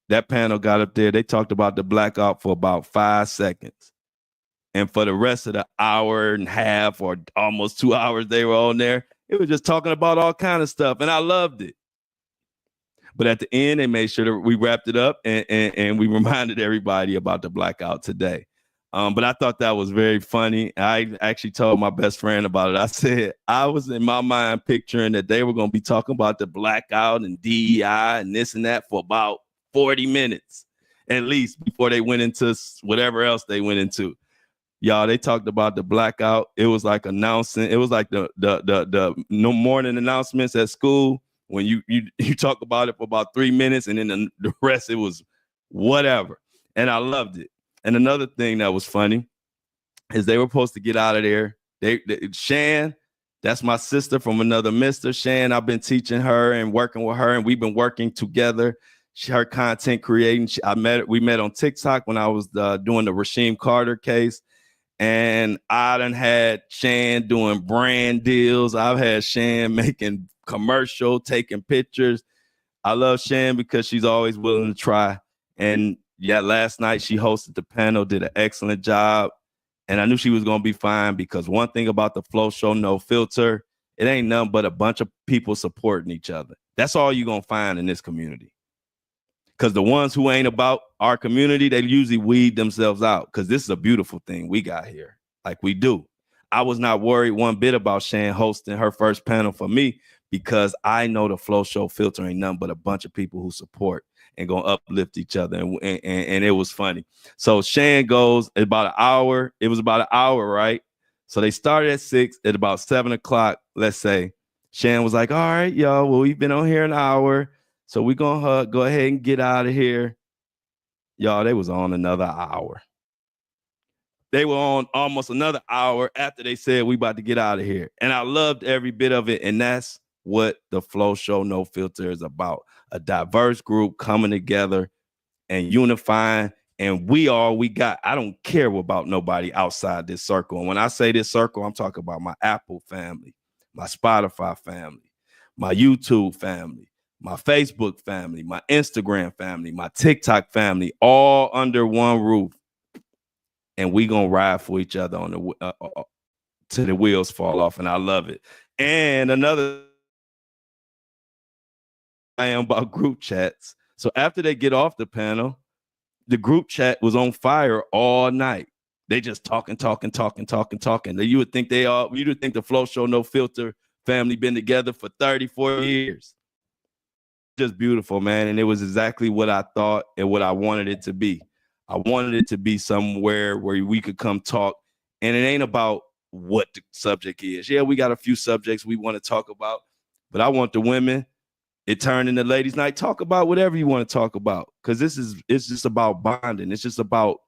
that panel got up there. They talked about the blackout for about 5 seconds. And for the rest of the hour and a half or almost 2 hours they were on there, it was just talking about all kind of stuff. And I loved it. But at the end, they made sure that we wrapped it up and we reminded everybody about the blackout today. But I thought that was very funny. I actually told my best friend about it. I said I was in my mind picturing that they were going to be talking about the blackout and DEI and this and that for about 40 minutes, at least, before they went into whatever else they went into. Y'all, they talked about the blackout. It was like announcing. It was like the no morning announcements at school when you talk about it for about 3 minutes and then the rest it was whatever. And I loved it. And another thing that was funny is they were supposed to get out of there. Shan, that's my sister from another mister. Shan, I've been teaching her and working with her, and we've been working together. Her content creating. We met on TikTok when I was doing the Rasheem Carter case. And I done had Shan doing brand deals. I've had Shan making commercial, taking pictures. I love Shan because she's always willing to try. And yeah, last night she hosted the panel, did an excellent job. And I knew she was going to be fine because one thing about the Flow Show No Filter, it ain't nothing but a bunch of people supporting each other. That's all you're going to find in this community. Because the ones who ain't about our community, they usually weed themselves out because this is a beautiful thing we got here. Like we do. I was not worried one bit about Shan hosting her first panel for me because I know the Flow Show Filter ain't nothing but a bunch of people who support. and gonna uplift each other. And it was funny. So Shan goes about an hour. It was about an hour, right? So they started at 6. At about 7 o'clock, let's say, Shan was like, all right, y'all, well, we've been on here an hour. So we're gonna go ahead and get out of here. Y'all, they was on another hour. They were on almost another hour after they said we about to get out of here. And I loved every bit of it. And that's what the Flow Show No Filter is about. A diverse group coming together and unifying. And we got. I don't care about nobody outside this circle. And when I say this circle, I'm talking about my Apple family, my Spotify family, my YouTube family, my Facebook family, my Instagram family, my TikTok family, all under one roof. And we gonna ride for each other on the till the wheels fall off, and I love it. And another, I am about group chats. So after they get off the panel, the group chat was on fire all night. They just talking. You would think you would think the Flow Show No Filter family been together for 30, 40 years. Just beautiful, man. And it was exactly what I thought and what I wanted it to be. I wanted it to be somewhere where we could come talk. And it ain't about what the subject is. Yeah, we got a few subjects we want to talk about, but I want the women. It turned into ladies' night. Talk about whatever you want to talk about, because it's just about bonding. It's just about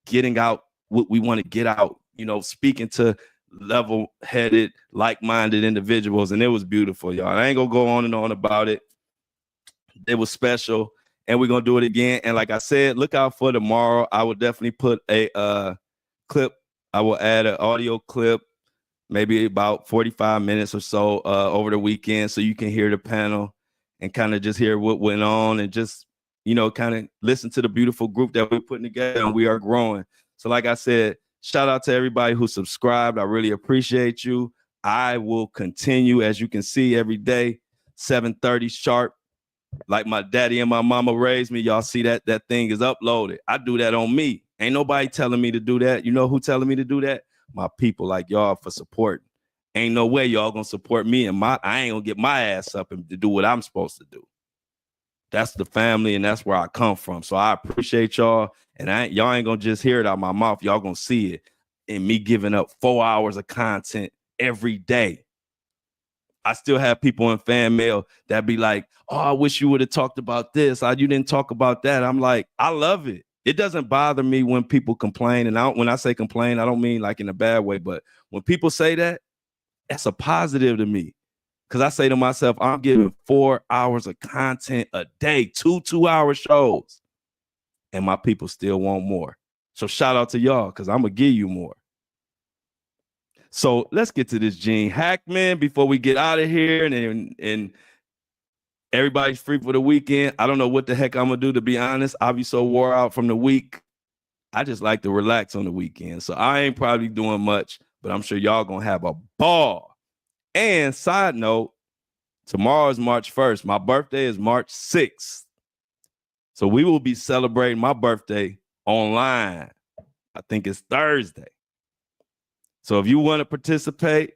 getting out what we want to get out, speaking to level-headed, like-minded individuals. And it was beautiful, y'all. I ain't gonna go on and on about it. It was special, and we're gonna do it again. And like I said, look out for tomorrow. I will definitely put a clip. I will add an audio clip, maybe about 45 minutes or so over the weekend, so you can hear the panel and kind of just hear what went on, and just kind of listen to the beautiful group that we're putting together, and we are growing. So like I said, shout out to everybody who subscribed. I really appreciate you. I will continue, as you can see, every day, 7:30 sharp. Like my daddy and my mama raised me. Y'all see that thing is uploaded. I do that on me. Ain't nobody telling me to do that. You know who telling me to do that? My people, like y'all, for supporting. Ain't no way y'all gonna support me, and I ain't gonna get my ass up and to do what I'm supposed to do. That's the family, and that's where I come from. So I appreciate y'all, and y'all ain't gonna just hear it out my mouth. Y'all gonna see it in me giving up 4 hours of content every day. I still have people in fan mail that be like, oh, I wish you would have talked about this. You didn't talk about that. I'm like, I love it. It doesn't bother me when people complain. And when I say complain, I don't mean like in a bad way. But when people say that, that's a positive to me. Because I say to myself, I'm giving 4 hours of content a day, 2-hour shows. And my people still want more. So shout out to y'all, because I'm going to give you more. So let's get to this GENE HackMan before we get out of here, and everybody's free for the weekend. I don't know what the heck I'm gonna do, to be honest. I'll be so wore out from the week. I just like to relax on the weekend. So I ain't probably doing much, but I'm sure y'all gonna have a ball. And side note, tomorrow is March 1st. My birthday is March 6th. So we will be celebrating my birthday online. I think it's Thursday. So if you want to participate,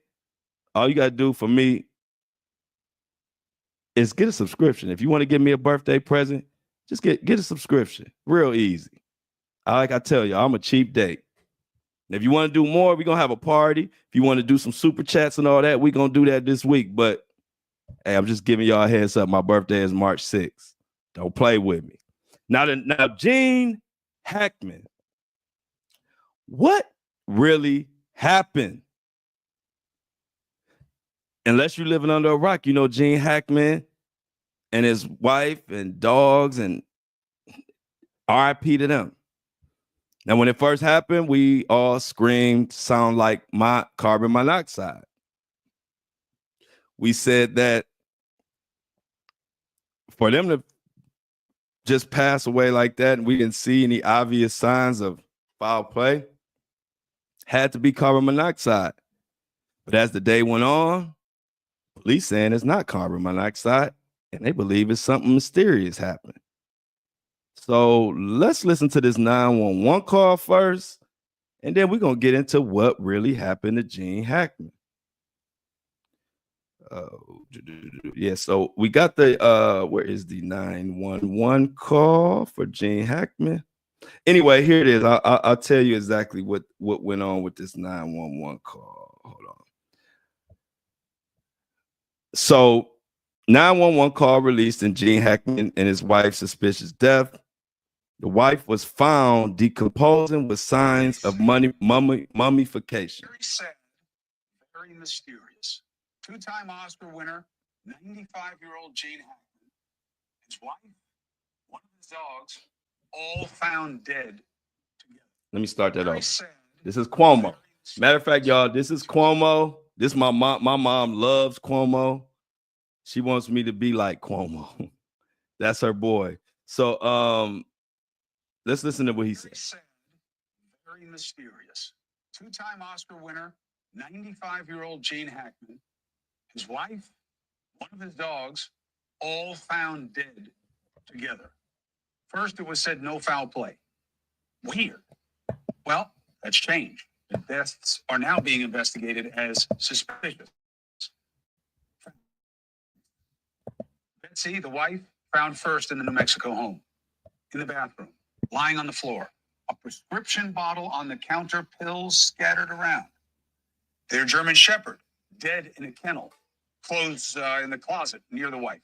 all you got to do for me is get a subscription. If you want to give me a birthday present, just get a subscription. Real easy. Like I tell you, I'm a cheap date. And if you want to do more, we're going to have a party. If you want to do some super chats and all that, we're going to do that this week. But hey, I'm just giving y'all a heads up. My birthday is March 6th. Don't play with me. Now GENE HackMan. What really happened? Unless you're living under a rock, GENE HackMan and his wife and dogs, and RIP to them. Now, when it first happened, we all screamed, sound like my carbon monoxide. We said that for them to just pass away like that, and we didn't see any obvious signs of foul play, had to be carbon monoxide. But as the day went on, police saying it's not carbon monoxide, and they believe it's something mysterious happened. So let's listen to this 911 call first, and then we're going to get into what really happened to GENE HackMan. Yeah, so we got the where is the 911 call for Gene Hackman? Anyway, here it is. I'll tell you exactly what went on with this 911 call. Hold on. So 911 call released in Gene Hackman and his wife's suspicious death. The wife was found decomposing with signs of mummification. Very sad, very mysterious. Two-time Oscar winner, 95-year-old Gene Hackman, his wife, one of his dogs, all found dead together. Let me start that Very off. sad. This is Cuomo. Matter of fact, y'all, this is Cuomo. This my mom. My mom loves Cuomo. She wants me to be like Cuomo. That's her boy. So let's listen to what he said. Very sad, very mysterious. Two-time Oscar winner, 95-year-old Gene Hackman, his wife, one of his dogs, all found dead together. First, it was said no foul play. Weird. Well, that's changed. The deaths are now being investigated as suspicious. Betsy, the wife, found first in the New Mexico home, in the bathroom, lying on the floor. A prescription bottle on the counter, pills scattered around. Their German Shepherd, dead in a kennel, clothes in the closet near the wife.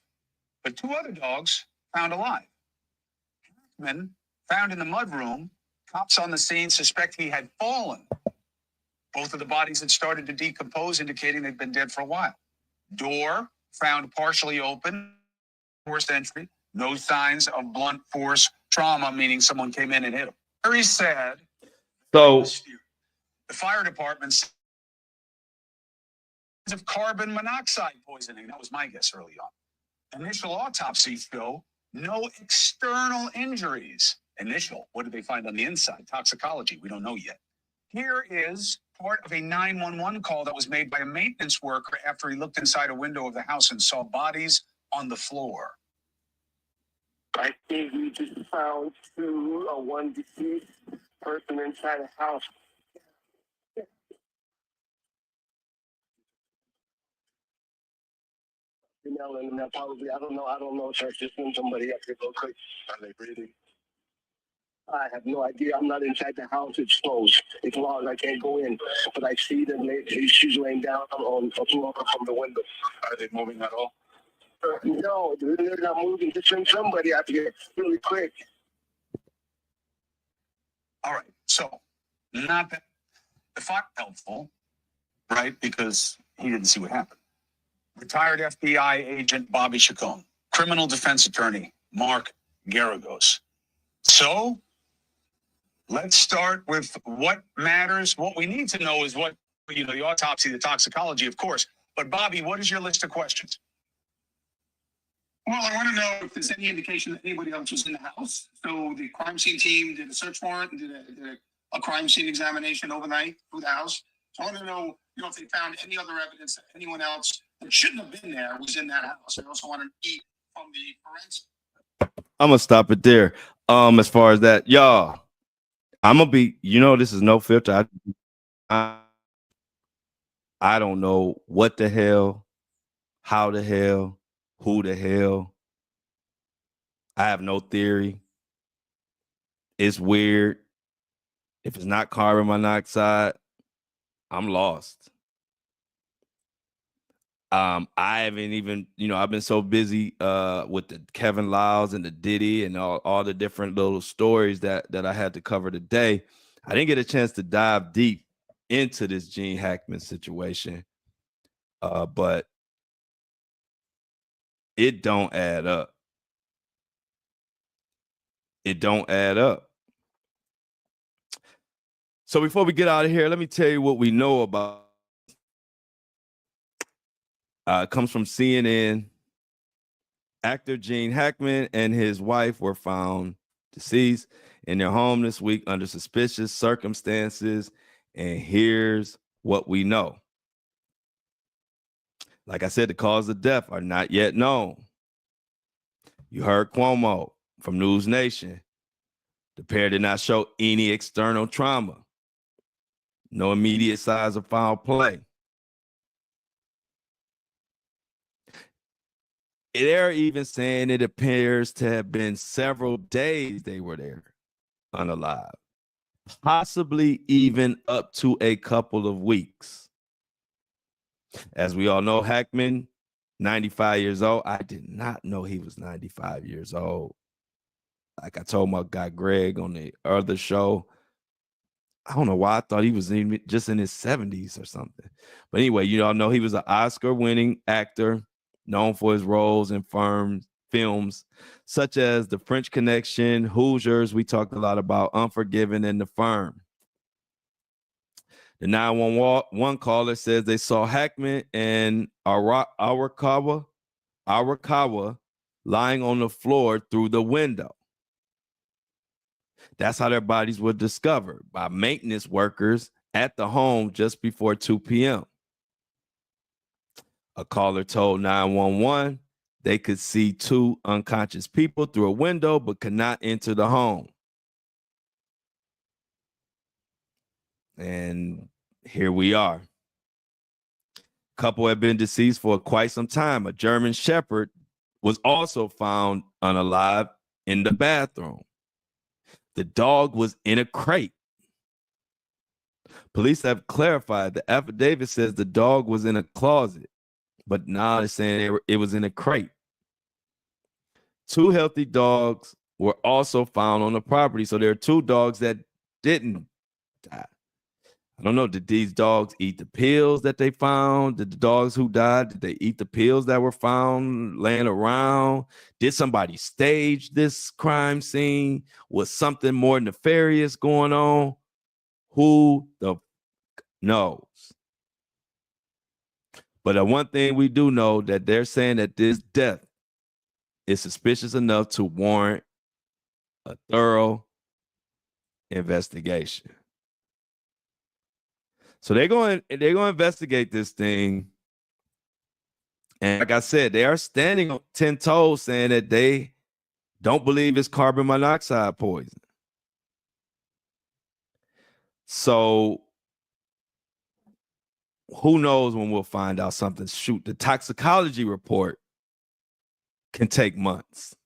But two other dogs found alive. Hackman, found in the mudroom. Cops on the scene suspect he had fallen. Both of the bodies had started to decompose, indicating they'd been dead for a while. Door found partially open, forced entry. No signs of blunt force trauma, meaning someone came in and hit him. Very sad. So the fire department says of carbon monoxide poisoning. That was my guess early on. Initial autopsies show no external injuries. Initial. What did they find on the inside? Toxicology. We don't know yet. Here is part of a 911 call that was made by a maintenance worker after he looked inside a window of the house and saw bodies on the floor. I think we just found one deceased person inside the house. And probably, I don't know, sir. Just send somebody up here real quick. Are they breathing? I have no idea. I'm not inside the house. It's closed. It's locked. I can't go in. But I see them. She's laying down on the floor from the window. Are they moving at all? No, they're not moving. Just send somebody up here really quick. All right. So, not that the fact helpful, right? Because he didn't see what happened. Retired FBI agent Bobby Chacon, criminal defense attorney Mark Garagos. So, let's start with what matters. What we need to know is what, the autopsy, the toxicology, of course. But Bobby, what is your list of questions? Well, I want to know if there's any indication that anybody else was in the house. So the crime scene team did a search warrant and did a crime scene examination overnight through the house. So I want to know, if they found any other evidence that anyone else that shouldn't have been there was in that house. I also want to eat from the forensic. I'm gonna stop it there. As far as that, y'all, I'm gonna be, this is no filter. I don't know what the hell, how the hell, who the hell. I have no theory. It's weird. If it's not carbon monoxide, I'm lost. I haven't even, I've been so busy with the Kevin Lyles and the Diddy and all the different little stories that I had to cover today. I didn't get a chance to dive deep into this Gene Hackman situation, but it don't add up. It don't add up. So before we get out of here, let me tell you what we know about. It comes from CNN. Actor Gene Hackman and his wife were found deceased in their home this week under suspicious circumstances. And here's what we know. Like I said, the cause of death are not yet known. You heard Cuomo from News Nation. The pair did not show any external trauma. No immediate signs of foul play. they're even saying it appears to have been several days they were there unalive, possibly even up to a couple of weeks. As we all know, Hackman, 95 years old. I did not know he was 95 years old. Like I told my guy Greg on the other show, I don't know why I thought he was just in his 70s or something. But anyway, you all know he was an Oscar-winning actor known for his roles in films such as The French Connection, Hoosiers, we talked a lot about, Unforgiven, and The Firm. The 911 caller says they saw Hackman and Arakawa lying on the floor through the window. That's how their bodies were discovered, by maintenance workers at the home just before 2 p.m. A caller told 911 they could see two unconscious people through a window but could not enter the home. And here we are. Couple had been deceased for quite some time. A German Shepherd was also found unalive in the bathroom. The dog was in a crate. Police have clarified the affidavit says the dog was in a closet, but now they're saying it was in a crate. Two healthy dogs were also found on the property. So there are two dogs that didn't die. I don't know. Did these dogs eat the pills that they found? Did the dogs who died, did they eat the pills that were found laying around? Did somebody stage this crime scene? Was something more nefarious going on? Who the knows? But the one thing we do know that they're saying that this death is suspicious enough to warrant a thorough investigation. So they're going to investigate this thing. And like I said, they are standing on 10 toes saying that they don't believe it's carbon monoxide poison. So who knows when we'll find out something. Shoot, the toxicology report can take months.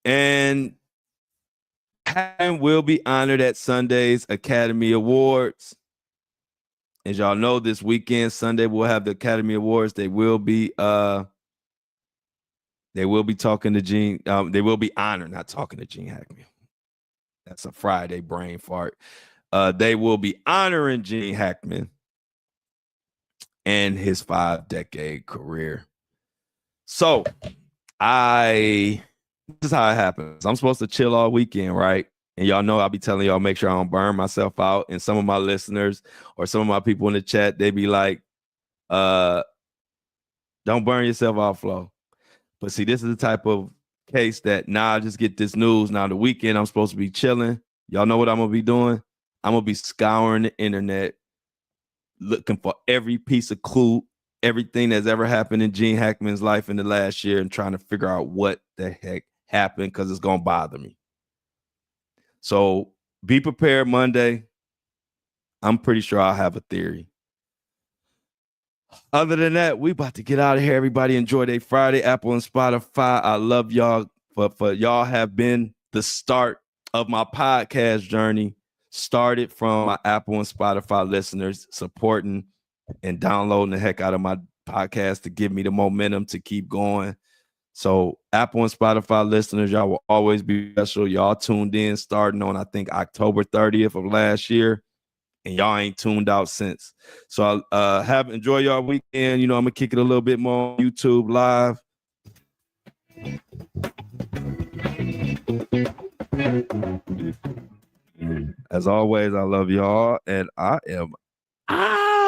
And Hackman will be honored at Sunday's Academy Awards. As y'all know, this weekend, Sunday, we'll have the Academy Awards. They will be talking to Gene. They will be honored, not talking to Gene Hackman. That's a Friday brain fart. They will be honoring Gene Hackman and his 5-decade career. So this is how it happens. I'm supposed to chill all weekend, right? And y'all know I'll be telling y'all, make sure I don't burn myself out. And some of my listeners or some of my people in the chat, they be like, don't burn yourself out, Flo. But see, this is the type of case that now I just get this news. Now the weekend I'm supposed to be chilling. Y'all know what I'm going to be doing? I'm going to be scouring the internet, looking for every piece of clue, everything that's ever happened in Gene Hackman's life in the last year and trying to figure out what the heck happened, because it's going to bother me. So be prepared Monday. I'm pretty sure I'll have a theory. Other than that, we about to get out of here. Everybody enjoy their Friday. Apple and Spotify, I love y'all. For y'all have been the start of my podcast journey. Started from my Apple and Spotify listeners supporting and downloading the heck out of my podcast to give me the momentum to keep going. So Apple and Spotify listeners, y'all will always be special. Y'all tuned in starting on, I think, October 30th of last year. And y'all ain't tuned out since. So enjoy y'all weekend. You know, I'm going to kick it a little bit more on YouTube Live. As always, I love y'all. And I am out.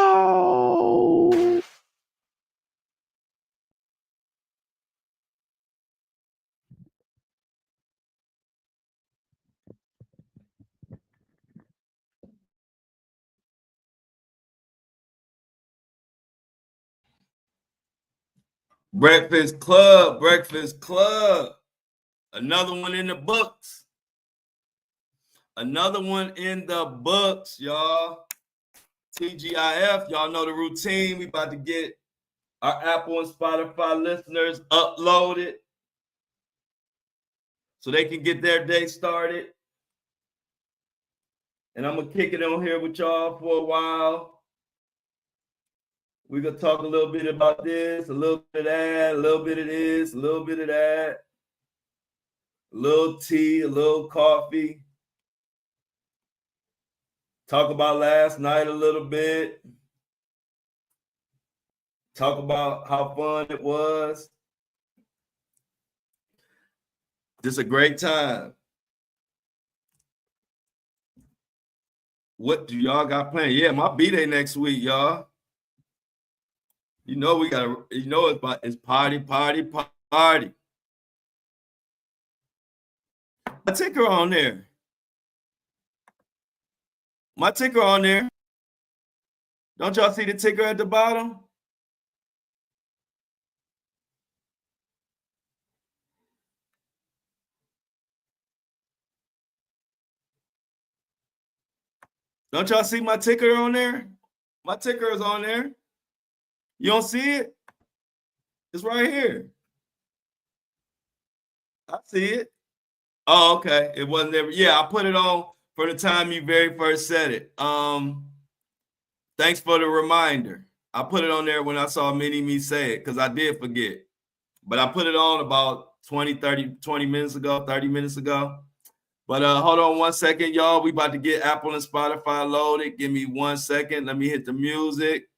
Breakfast Club. Another one in the books. Y'all. TGIF, y'all know the routine. We about to get our Apple and Spotify listeners upload it so they can get their day started. And I'm going to kick it on here with y'all for a while. We're going to talk a little bit about this, a little bit of that, a little bit of this, a little bit of that. A little tea, a little coffee. Talk about last night a little bit. Talk about how fun it was. Just a great time. What do y'all got planned? Yeah, my B-Day next week, y'all. You know we got, you know it's party. My ticker on there. My ticker on there. Don't y'all see the ticker at the bottom? Don't y'all see my ticker on there? My ticker is on there. You don't see it? It's right here. I see it. Oh, okay. It wasn't there. Yeah, I put it on for the time you very first said it. Thanks for the reminder. I put it on there when I saw Mini-Me say it because I did forget. But I put it on about 20 minutes ago, 30 minutes ago. But hold on 1 second, y'all. We about to get Apple and Spotify loaded. Give me 1 second. Let me hit the music.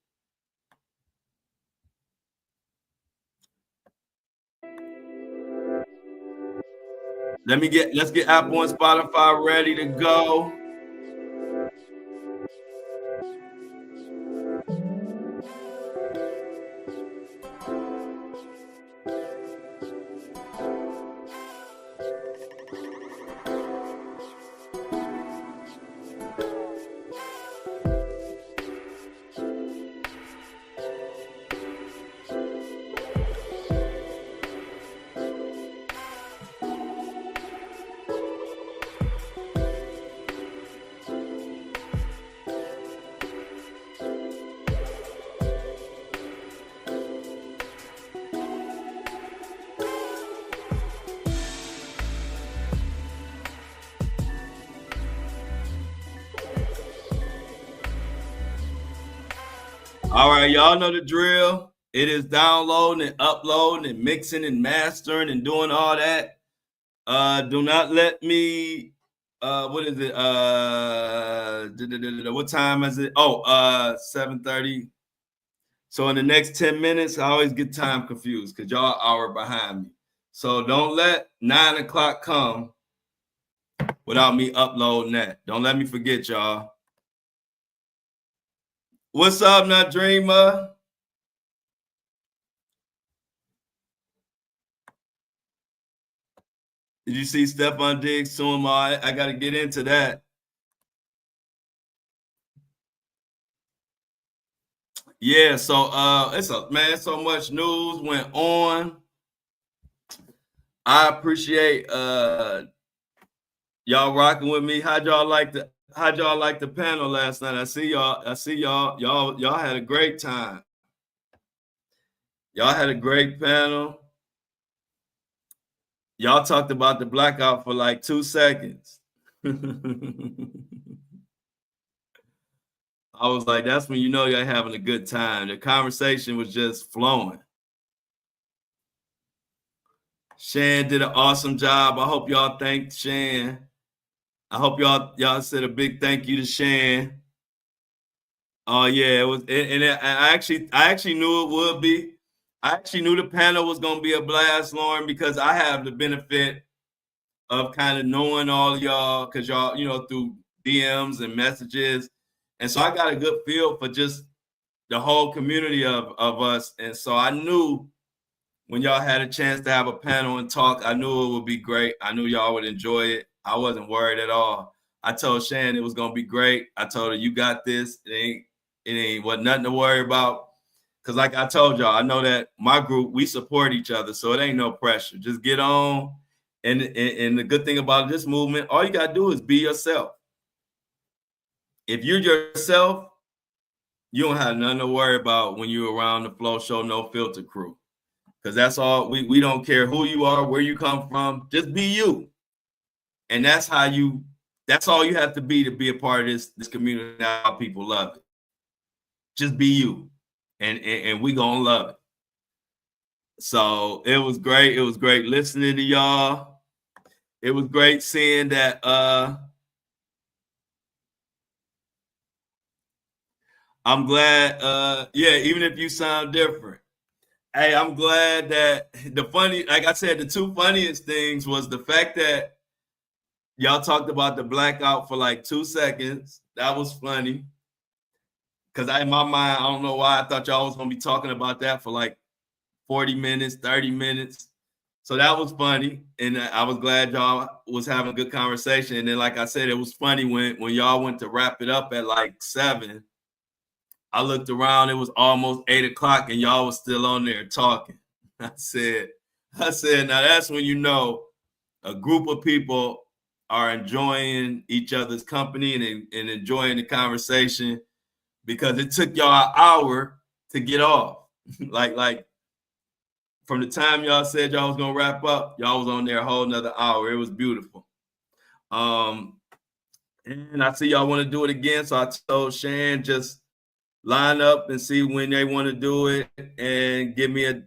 Let's get Apple and Spotify ready to go. All right, y'all know the drill. It is downloading and uploading and mixing and mastering and doing all that. Do not let me, what is it? What time is it? Oh, 7:30. So in the next 10 minutes, I always get time confused because y'all are an hour behind me. So don't let 9 o'clock come without me uploading that. Don't let me forget, y'all. What's up, Not Dreamer? Did you see Stephon Diggs suing my? I got to get into that. Yeah, so so much news went on. I appreciate y'all rocking with me. How'd y'all like the panel last night? I see y'all had a great time. Y'all had a great panel. Y'all talked about the blackout for like 2 seconds. I was like, that's when you know you're having a good time. The conversation was just flowing. Shan did an awesome job. I hope y'all thanked Shan. I hope y'all said a big thank you to Shan. Oh yeah, it was, and I actually knew it would be. I actually knew the panel was gonna be a blast, Lauren, because I have the benefit of kind of knowing all of y'all, because y'all, through DMs and messages, and so I got a good feel for just the whole community of us, and so I knew when y'all had a chance to have a panel and talk, I knew it would be great. I knew y'all would enjoy it. I wasn't worried at all. I told Shan it was gonna be great. I told her, you got this. It wasn't nothing to worry about. Because like I told y'all, I know that my group, we support each other, so it ain't no pressure. Just get on. And the good thing about this movement, all you got to do is be yourself. If you're yourself, you don't have nothing to worry about when you're around the Flow Show No Filter crew. Because that's all, we don't care who you are, where you come from, just be you. And that's all you have to be a part of this community. How people love it. Just be you. And we gonna love it. So it was great. It was great listening to y'all. It was great seeing that I'm glad, even if you sound different. Hey, I'm glad that like I said, the two funniest things was the fact that y'all talked about the blackout for like 2 seconds. That was funny. Because in my mind, I don't know why I thought y'all was going to be talking about that for like 40 minutes, 30 minutes. So that was funny. And I was glad y'all was having a good conversation. And then, like I said, it was funny when y'all went to wrap it up at like 7. I looked around, it was almost 8 o'clock and y'all was still on there talking. I said, now that's when you know a group of people are enjoying each other's company and enjoying the conversation, because it took y'all an hour to get off. like from the time y'all said y'all was gonna wrap up, y'all was on there a whole nother hour. It was beautiful. And I see y'all want to do it again. So I told Shan, just line up and see when they want to do it and give me a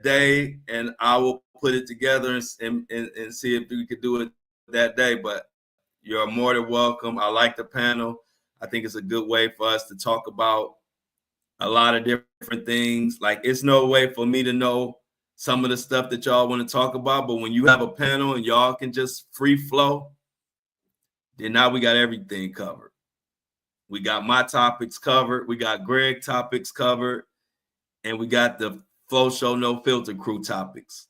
day and I will put it together and see if we could do it that day. But you're more than welcome. I like the panel. I think it's a good way for us to talk about a lot of different things. Like, it's no way for me to know some of the stuff that y'all want to talk about, but when you have a panel and y'all can just free flow, then now we got everything covered. We got my topics covered. We got Greg topics covered. And we got the Flow Show No Filter crew topics.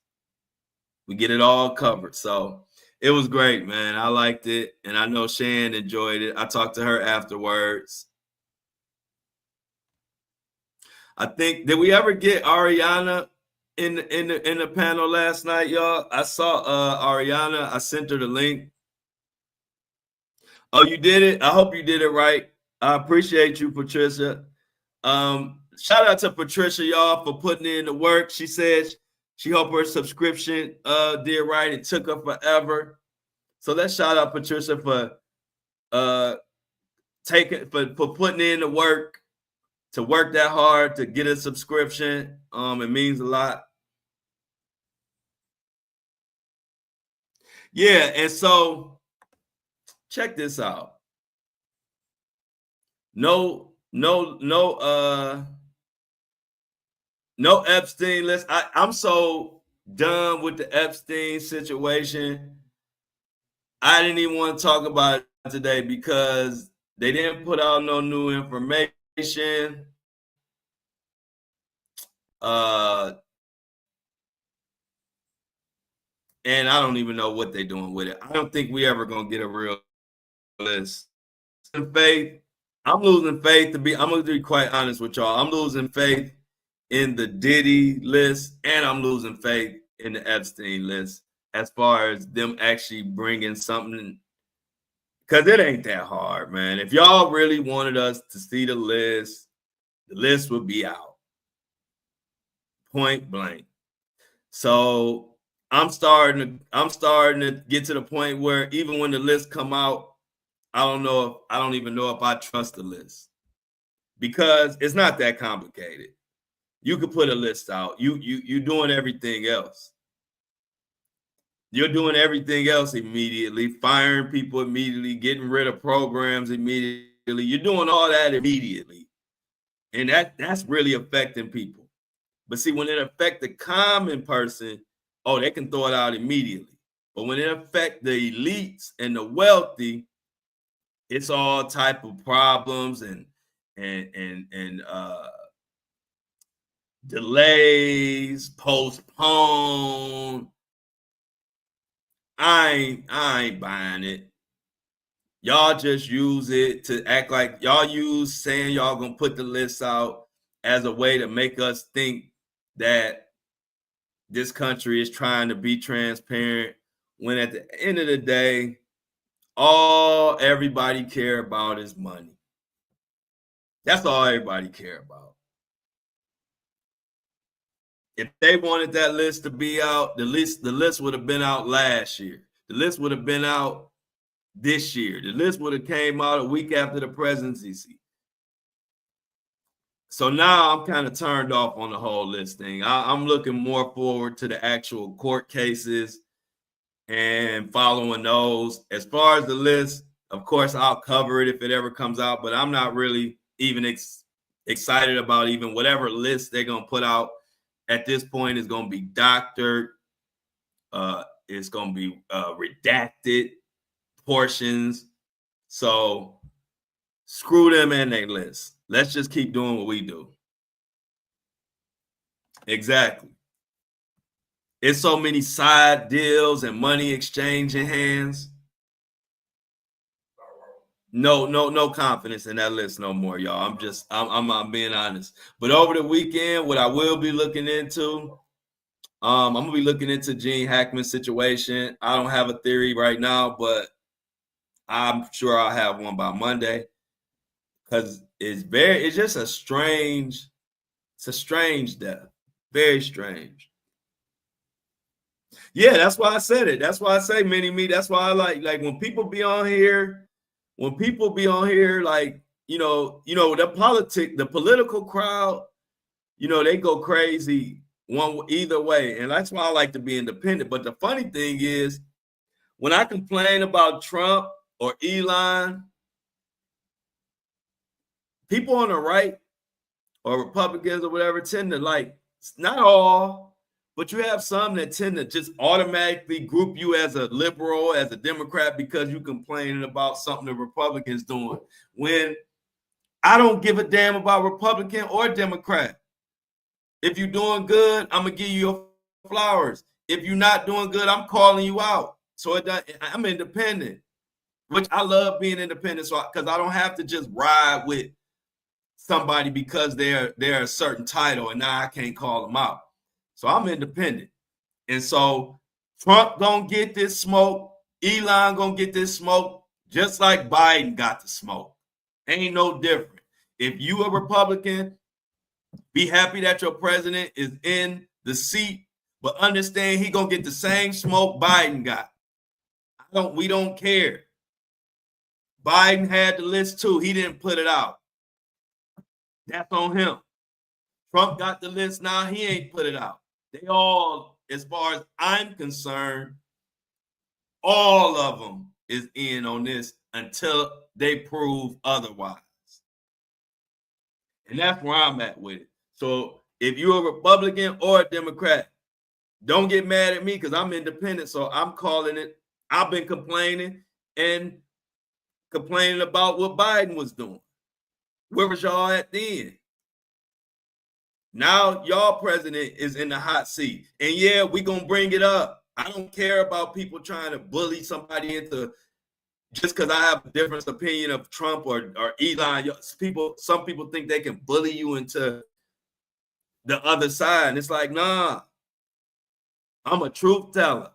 We get it all covered. So it was great, man. I liked it. And I know Shan enjoyed it. I talked to her afterwards. I think, did we ever get Ariana in the panel last night, y'all? I saw Ariana. I sent her the link. Oh, you did it? I hope you did it right. I appreciate you, Patricia. Shout out to Patricia, y'all, for putting in the work. She says she hoped her subscription did right. It took her forever. So let's shout out Patricia for putting in the work, to work that hard to get a subscription. It means a lot. Yeah, and so check this out. No Epstein list. I'm so done with the Epstein situation. I didn't even want to talk about it today because they didn't put out no new information. And I don't even know what they're doing with it. I don't think we ever gonna get a real list. In faith, I'm losing faith. I'm gonna be quite honest with y'all. I'm losing faith in the Diddy list, and I'm losing faith in the Epstein list as far as them actually bringing something, because it ain't that hard, man. If y'all really wanted us to see the list would be out, point blank. So I'm starting to get to the point where even when the list come out, I don't even know if I trust the list, because it's not that complicated. You could put a list out. You're doing everything else. You're doing everything else immediately, firing people immediately, getting rid of programs immediately. You're doing all that immediately. And that's really affecting people. But see, when it affects the common person, they can throw it out immediately. But when it affects the elites and the wealthy, it's all type of problems and delays, postpone. I ain't buying it. Y'all just use it to act like y'all use saying y'all gonna put the list out as a way to make us think that this country is trying to be transparent, when at the end of the day, all everybody care about is money. That's all everybody care about. If they wanted that list to be out, the list would have been out last year. The list would have been out this year. The list would have came out a week after the presidency. So now I'm kind of turned off on the whole list thing. I'm looking more forward to the actual court cases and following those. As far as the list, of course, I'll cover it if it ever comes out, but I'm not really even excited about even whatever list they're going to put out. At this point, it's going to be doctored. It's going to be redacted portions. So screw them and their list. Let's just keep doing what we do. Exactly. It's so many side deals and money exchanging hands. No confidence in that list no more, y'all. I'm being honest. But over the weekend, what I will be looking into, I'm gonna be looking into GENE Hackman situation. I don't have a theory right now, but I'm sure I'll have one by Monday. Because it's just a strange death. Very strange. Yeah, that's why I said it. That's why I say mini me. That's why I like when people be on here, like, the political crowd, they go crazy either way. And that's why I like to be independent. But the funny thing is, when I complain about Trump or Elon, people on the right or Republicans or whatever tend to, like, not all, but you have some that tend to just automatically group you as a liberal, as a Democrat, because you complaining about something the Republicans doing. When I don't give a damn about Republican or Democrat. If you're doing good, I'm gonna give you your flowers. If you're not doing good, I'm calling you out. So I'm independent, which I love being independent. So because I don't have to just ride with somebody because they're a certain title and now I can't call them out. So I'm independent. And so Trump gonna get this smoke. Elon gonna get this smoke, just like Biden got the smoke. Ain't no different. If you a Republican, be happy that your president is in the seat, but understand he gonna get the same smoke Biden got. We don't care. Biden had the list too. He didn't put it out. That's on him. Trump got the list now. He ain't put it out. They all, as far as I'm concerned, all of them is in on this until they prove otherwise. And that's where I'm at with it. So if you're a Republican or a Democrat, don't get mad at me because I'm independent. So I'm calling it. I've been complaining about what Biden was doing. Where was y'all at then? Now y'all president is in the hot seat. And yeah, we're going to bring it up. I don't care about people trying to bully somebody into, just because I have a different opinion of Trump or Elon. Some people think they can bully you into the other side. And it's like, nah, I'm a truth teller.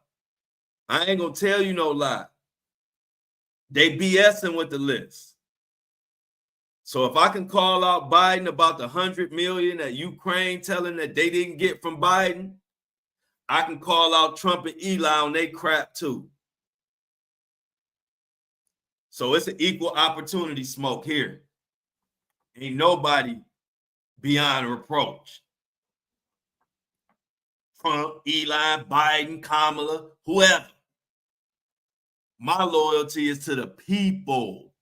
I ain't going to tell you no lie. They BSing with the list. So if I can call out Biden about the $100 million that Ukraine telling that they didn't get from Biden, I can call out Trump and Elon on they crap too. So it's an equal opportunity smoke here. Ain't nobody beyond reproach. Trump, Elon, Biden, Kamala, whoever. My loyalty is to the people.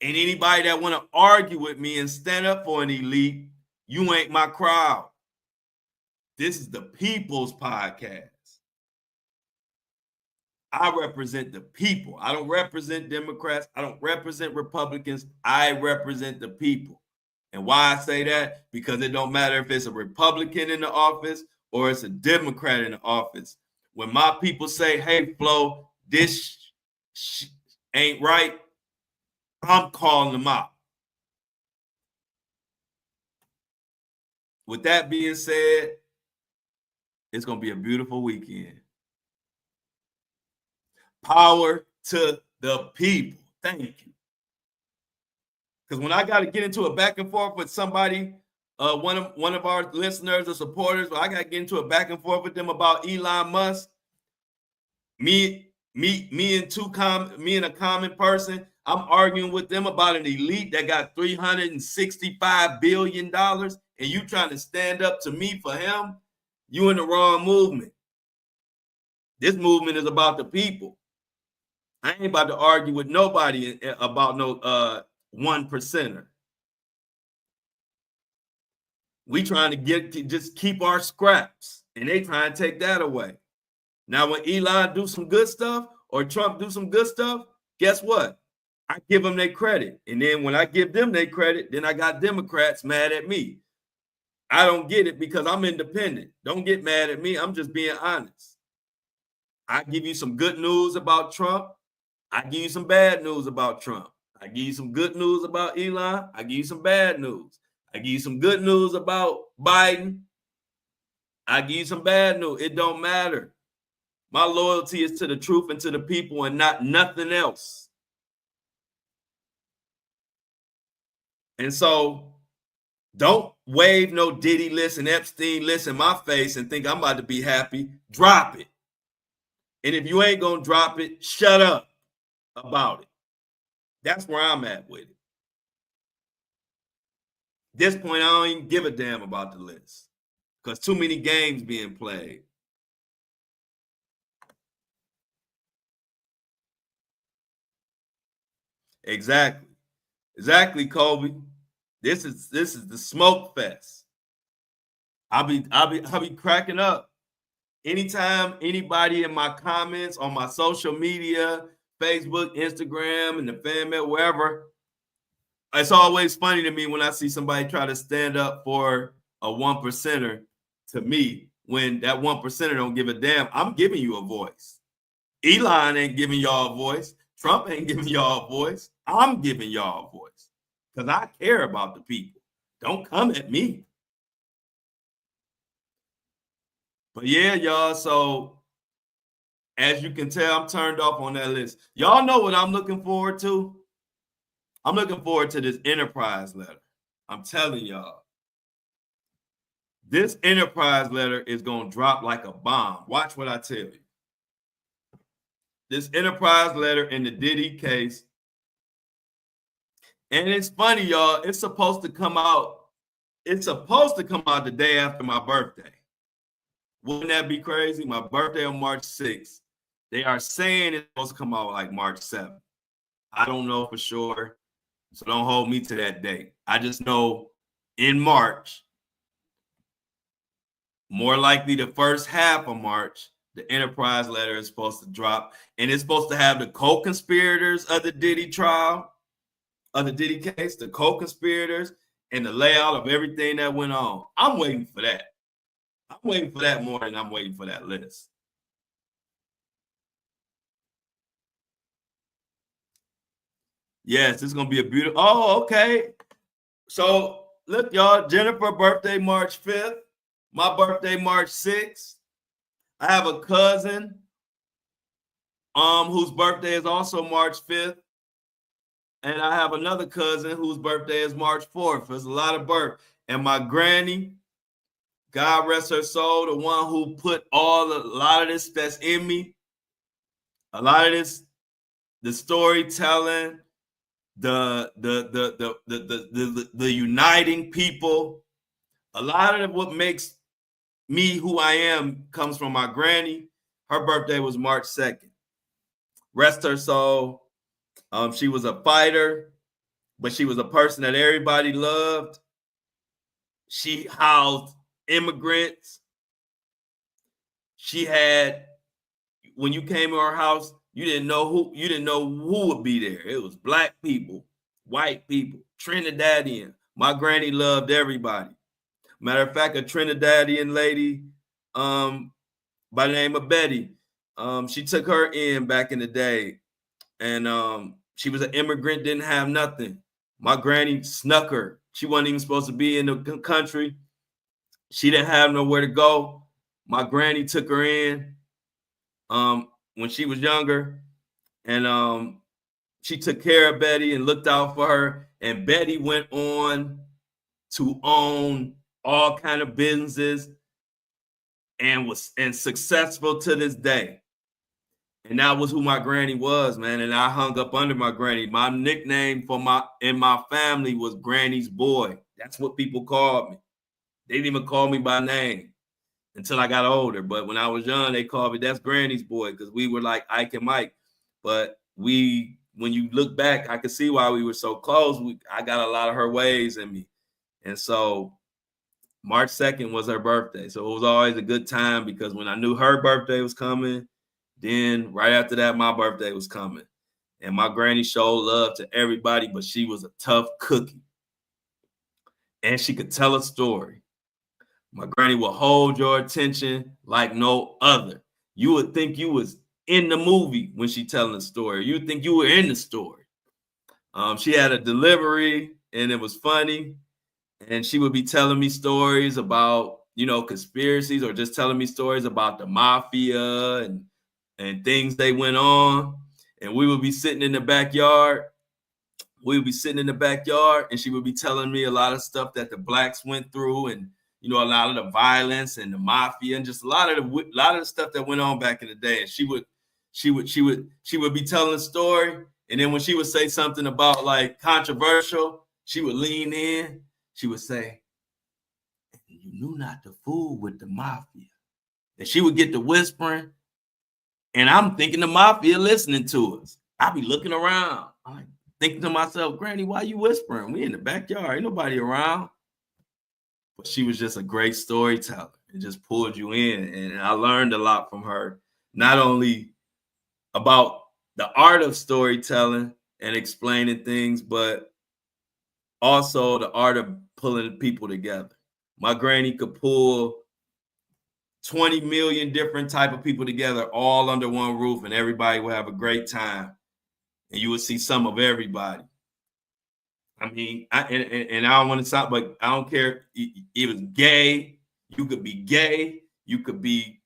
And anybody that want to argue with me and stand up for an elite, you ain't my crowd. This is the people's podcast. I represent the people. I don't represent Democrats. I don't represent Republicans. I represent the people. And why I say that? Because it don't matter if it's a Republican in the office or it's a Democrat in the office. When my people say, hey, Flo, this ain't right, I'm calling them out. With that being said, it's going to be a beautiful weekend. Power to the people. Thank you. Because when I got to get into a back and forth with somebody, one of our listeners or supporters, I got to get into a back and forth with them about Elon Musk. Me and a common person, I'm arguing with them about an elite that got $365 billion, and you trying to stand up to me for him, you in the wrong movement. This movement is about the people. I ain't about to argue with nobody about no one percenter. We trying to just keep our scraps, and they trying to take that away. Now, when Elon do some good stuff or Trump do some good stuff, guess what? I give them their credit. And then when I give them their credit, then I got Democrats mad at me. I don't get it because I'm independent. Don't get mad at me. I'm just being honest. I give you some good news about Trump. I give you some bad news about Trump. I give you some good news about Elon. I give you some bad news. I give you some good news about Biden. I give you some bad news. It don't matter. My loyalty is to the truth and to the people and not nothing else. And so don't wave no Diddy list and Epstein list in my face and think I'm about to be happy. Drop it. And if you ain't going to drop it, shut up about it. That's where I'm at with it. At this point, I don't even give a damn about the list because too many games being played. Exactly, Kobe. This is the smoke fest. I'll be cracking up anytime anybody in my comments on my social media, Facebook, Instagram, and the fan mail, wherever. It's always funny to me when I see somebody try to stand up for a one percenter to me when that one percenter don't give a damn. I'm giving you a voice. Elon ain't giving y'all a voice. Trump ain't giving y'all a voice. I'm giving y'all a voice because I care about the people. Don't come at me. But yeah, y'all, so as you can tell, I'm turned off on that list. Y'all know what I'm looking forward to? I'm looking forward to this Enterprise letter. I'm telling y'all. This Enterprise letter is going to drop like a bomb. Watch what I tell you. This Enterprise letter in the Diddy case. And it's funny, y'all. It's supposed to come out. It's supposed to come out the day after my birthday. Wouldn't that be crazy? My birthday on March 6th. They are saying it's supposed to come out like March 7th. I don't know for sure. So don't hold me to that date. I just know in March, more likely the first half of March, the Enterprise letter is supposed to drop. And it's supposed to have the co-conspirators of the Diddy trial, of the Diddy case, the co-conspirators, and the layout of everything that went on. I'm waiting for that. I'm waiting for that more than I'm waiting for that list. Yes, it's going to be a beautiful. Oh, okay. So look, y'all, Jennifer birthday March 5th. My birthday March 6th. I have a cousin whose birthday is also March 5th. And I have another cousin whose birthday is March 4th. There's a lot of birth. And my granny, God rest her soul, the one who put a lot of this that's in me, a lot of this, the storytelling, the uniting people, a lot of what makes me who I am comes from my granny. Her birthday was March 2nd. Rest her soul. She was a fighter, but she was a person that everybody loved. She housed immigrants. She had, when you came to her house, you didn't know who would be there. It was black people, white people, Trinidadian. My granny loved everybody. Matter of fact, a Trinidadian lady by the name of Betty, she took her in back in the day. And she was an immigrant, didn't have nothing. My granny snuck her. She wasn't even supposed to be in the country. She didn't have nowhere to go. My granny took her in when she was younger. And she took care of Betty and looked out for her. And Betty went on to own all kind of businesses and was successful to this day. And that was who my granny was, man. And I hung up under my granny. My nickname in my family was Granny's Boy. That's what people called me. They didn't even call me by name until I got older. But when I was young, they called me, that's Granny's Boy, because we were like Ike and Mike. But when you look back, I could see why we were so close. I got a lot of her ways in me. And so March 2nd was her birthday. So it was always a good time, because when I knew her birthday was coming, then right after that, my birthday was coming. And my granny showed love to everybody, but she was a tough cookie. And she could tell a story. My granny will hold your attention like no other. You would think you was in the movie when she telling the story. You'd think you were in the story. She had a delivery, and it was funny. And she would be telling me stories about, conspiracies, or just telling me stories about the mafia and things they went on. And we would be sitting in the backyard. And she would be telling me a lot of stuff that the blacks went through, and a lot of the violence and the mafia, and just a lot of the stuff that went on back in the day. And she would be telling a story, and then when she would say something about like controversial, she would lean in. She would say, "You knew not to fool with the mafia." And she would get to whispering, and I'm thinking the mafia listening to us. I be looking around, I'm thinking to myself, "Granny, why you whispering? We in the backyard, ain't nobody around." But she was just a great storyteller. It just pulled you in. And I learned a lot from her, not only about the art of storytelling and explaining things, but also the art of pulling people together. My granny could pull 20 million different type of people together all under one roof, and everybody would have a great time. And you would see some of everybody. I mean, I don't want to sound, but I don't care. It was gay. You could be gay. You could be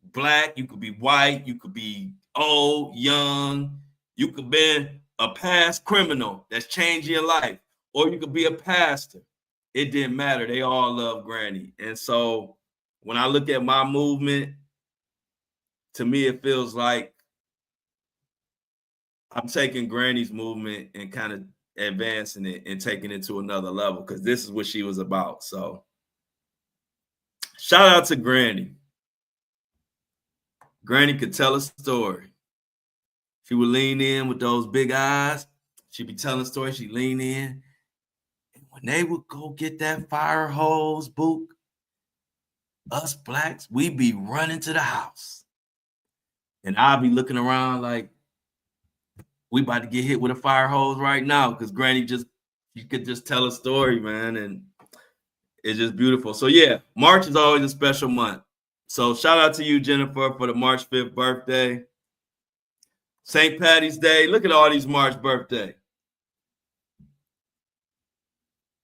black. You could be white. You could be old, young. You could be a past criminal that's changed your life, or you could be a pastor. It didn't matter. They all love Granny. And so when I look at my movement, to me, it feels like I'm taking Granny's movement and kind of advancing it and taking it to another level, because this is what she was about. So shout out to Granny. Granny could tell a story. She would lean in with those big eyes. She'd be telling stories. She'd lean in. And when they would go get that fire hose, Book, us blacks, we'd be running to the house. And I'd be looking around like, we about to get hit with a fire hose right now, because Granny you could just tell a story, man, and it's just beautiful. So yeah, March is always a special month. So shout out to you, Jennifer, for the March 5th birthday. St. Patty's Day. Look at all these March birthdays.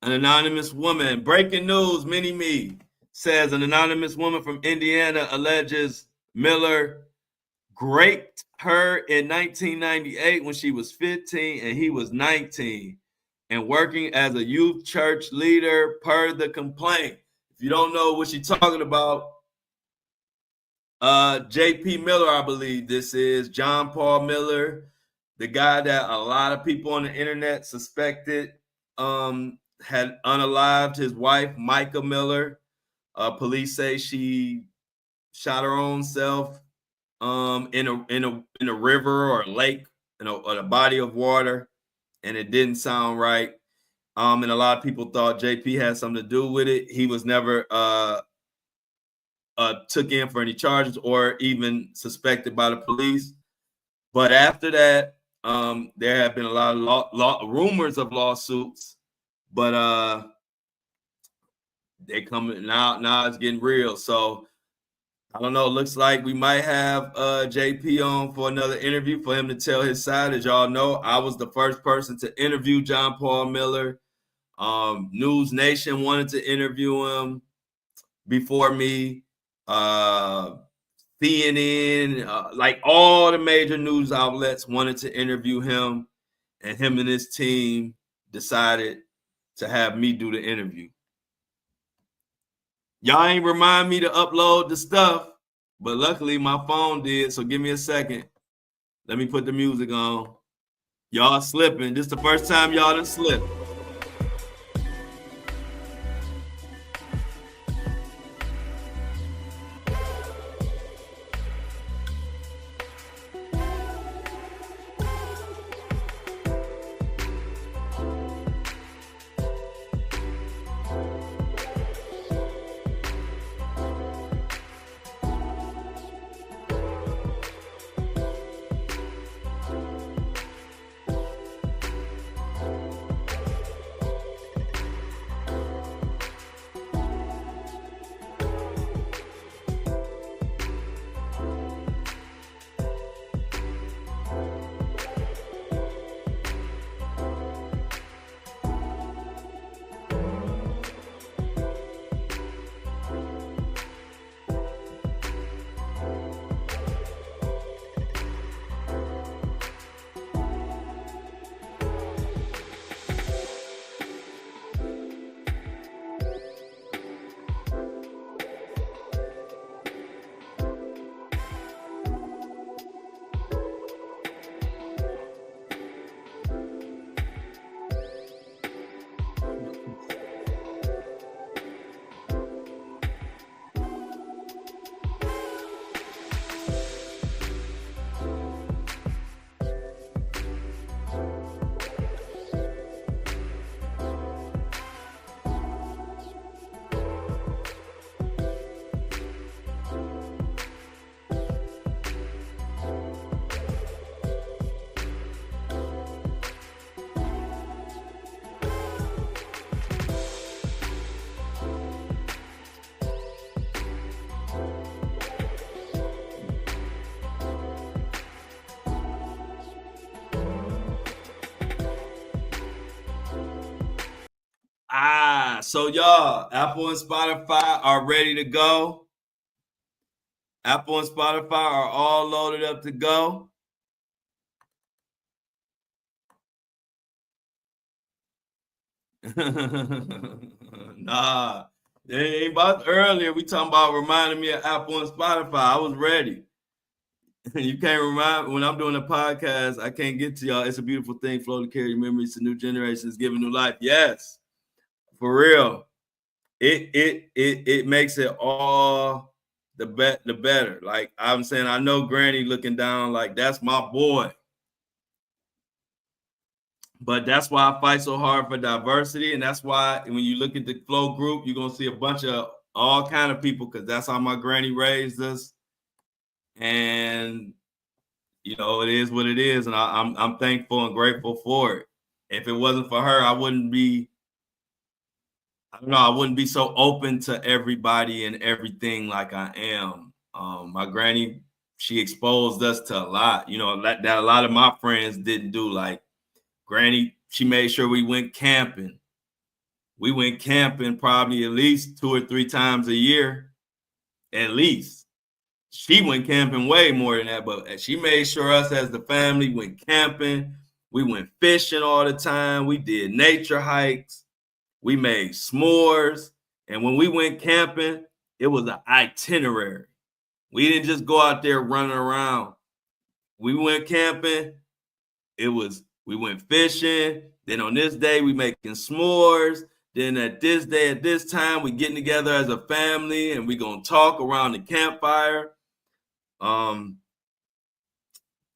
An anonymous woman. Breaking news, Mini-Me says an anonymous woman from Indiana alleges Miller raped her in 1998 when she was 15 and he was 19, and working as a youth church leader per the complaint. If you don't know what she's talking about, J.P. Miller, I believe this is, John Paul Miller, the guy that a lot of people on the internet suspected had unalived his wife, Micah Miller. Police say she shot her own self in a river or a lake, or a body of water, and it didn't sound right. And a lot of people thought JP had something to do with it. He was never took in for any charges or even suspected by the police. But after that, there have been a lot of rumors of lawsuits, but they coming now. Now it's getting real. So I don't know. It looks like we might have JP on for another interview for him to tell his side. As y'all know, I was the first person to interview John Paul Miller. News Nation wanted to interview him before me. CNN, like all the major news outlets wanted to interview him. and him and his team decided to have me do the interview. Y'all ain't remind me to upload the stuff, but luckily my phone did, so give me a second. Let me put the music on. Y'all slipping. This is the first time y'all done slipped. So y'all, Apple and Spotify are ready to go. Apple and Spotify are all loaded up to go. Nah, they ain't about earlier. We talking about reminding me of Apple and Spotify. I was ready. You can't remind when I'm doing a podcast. I can't get to y'all. It's a beautiful thing. Flow to carry memories to new generations, giving new life. Yes, for real. It makes it all the better. Like I'm saying, I know Granny looking down like that's my boy. But that's why I fight so hard for diversity, and that's why when you look at the Flow group, you're gonna see a bunch of all kind of people because that's how my granny raised us. And you know, it is what it is, and I'm thankful and grateful for it. If it wasn't for her, I wouldn't be. I don't know. I wouldn't be so open to everybody and everything like I am. My granny, she exposed us to a lot, you know, that a lot of my friends didn't do. Like Granny, she made sure we went camping. We went camping probably at least 2 or 3 times a year, at least. She went camping way more than that, but she made sure us as the family went camping. We went fishing all the time. We did nature hikes. We made s'mores. And when we went camping, it was an itinerary. We didn't just go out there running around. We went camping. We went fishing. Then on this day, we making s'mores. Then at this day, at this time, we getting together as a family and we gonna talk around the campfire.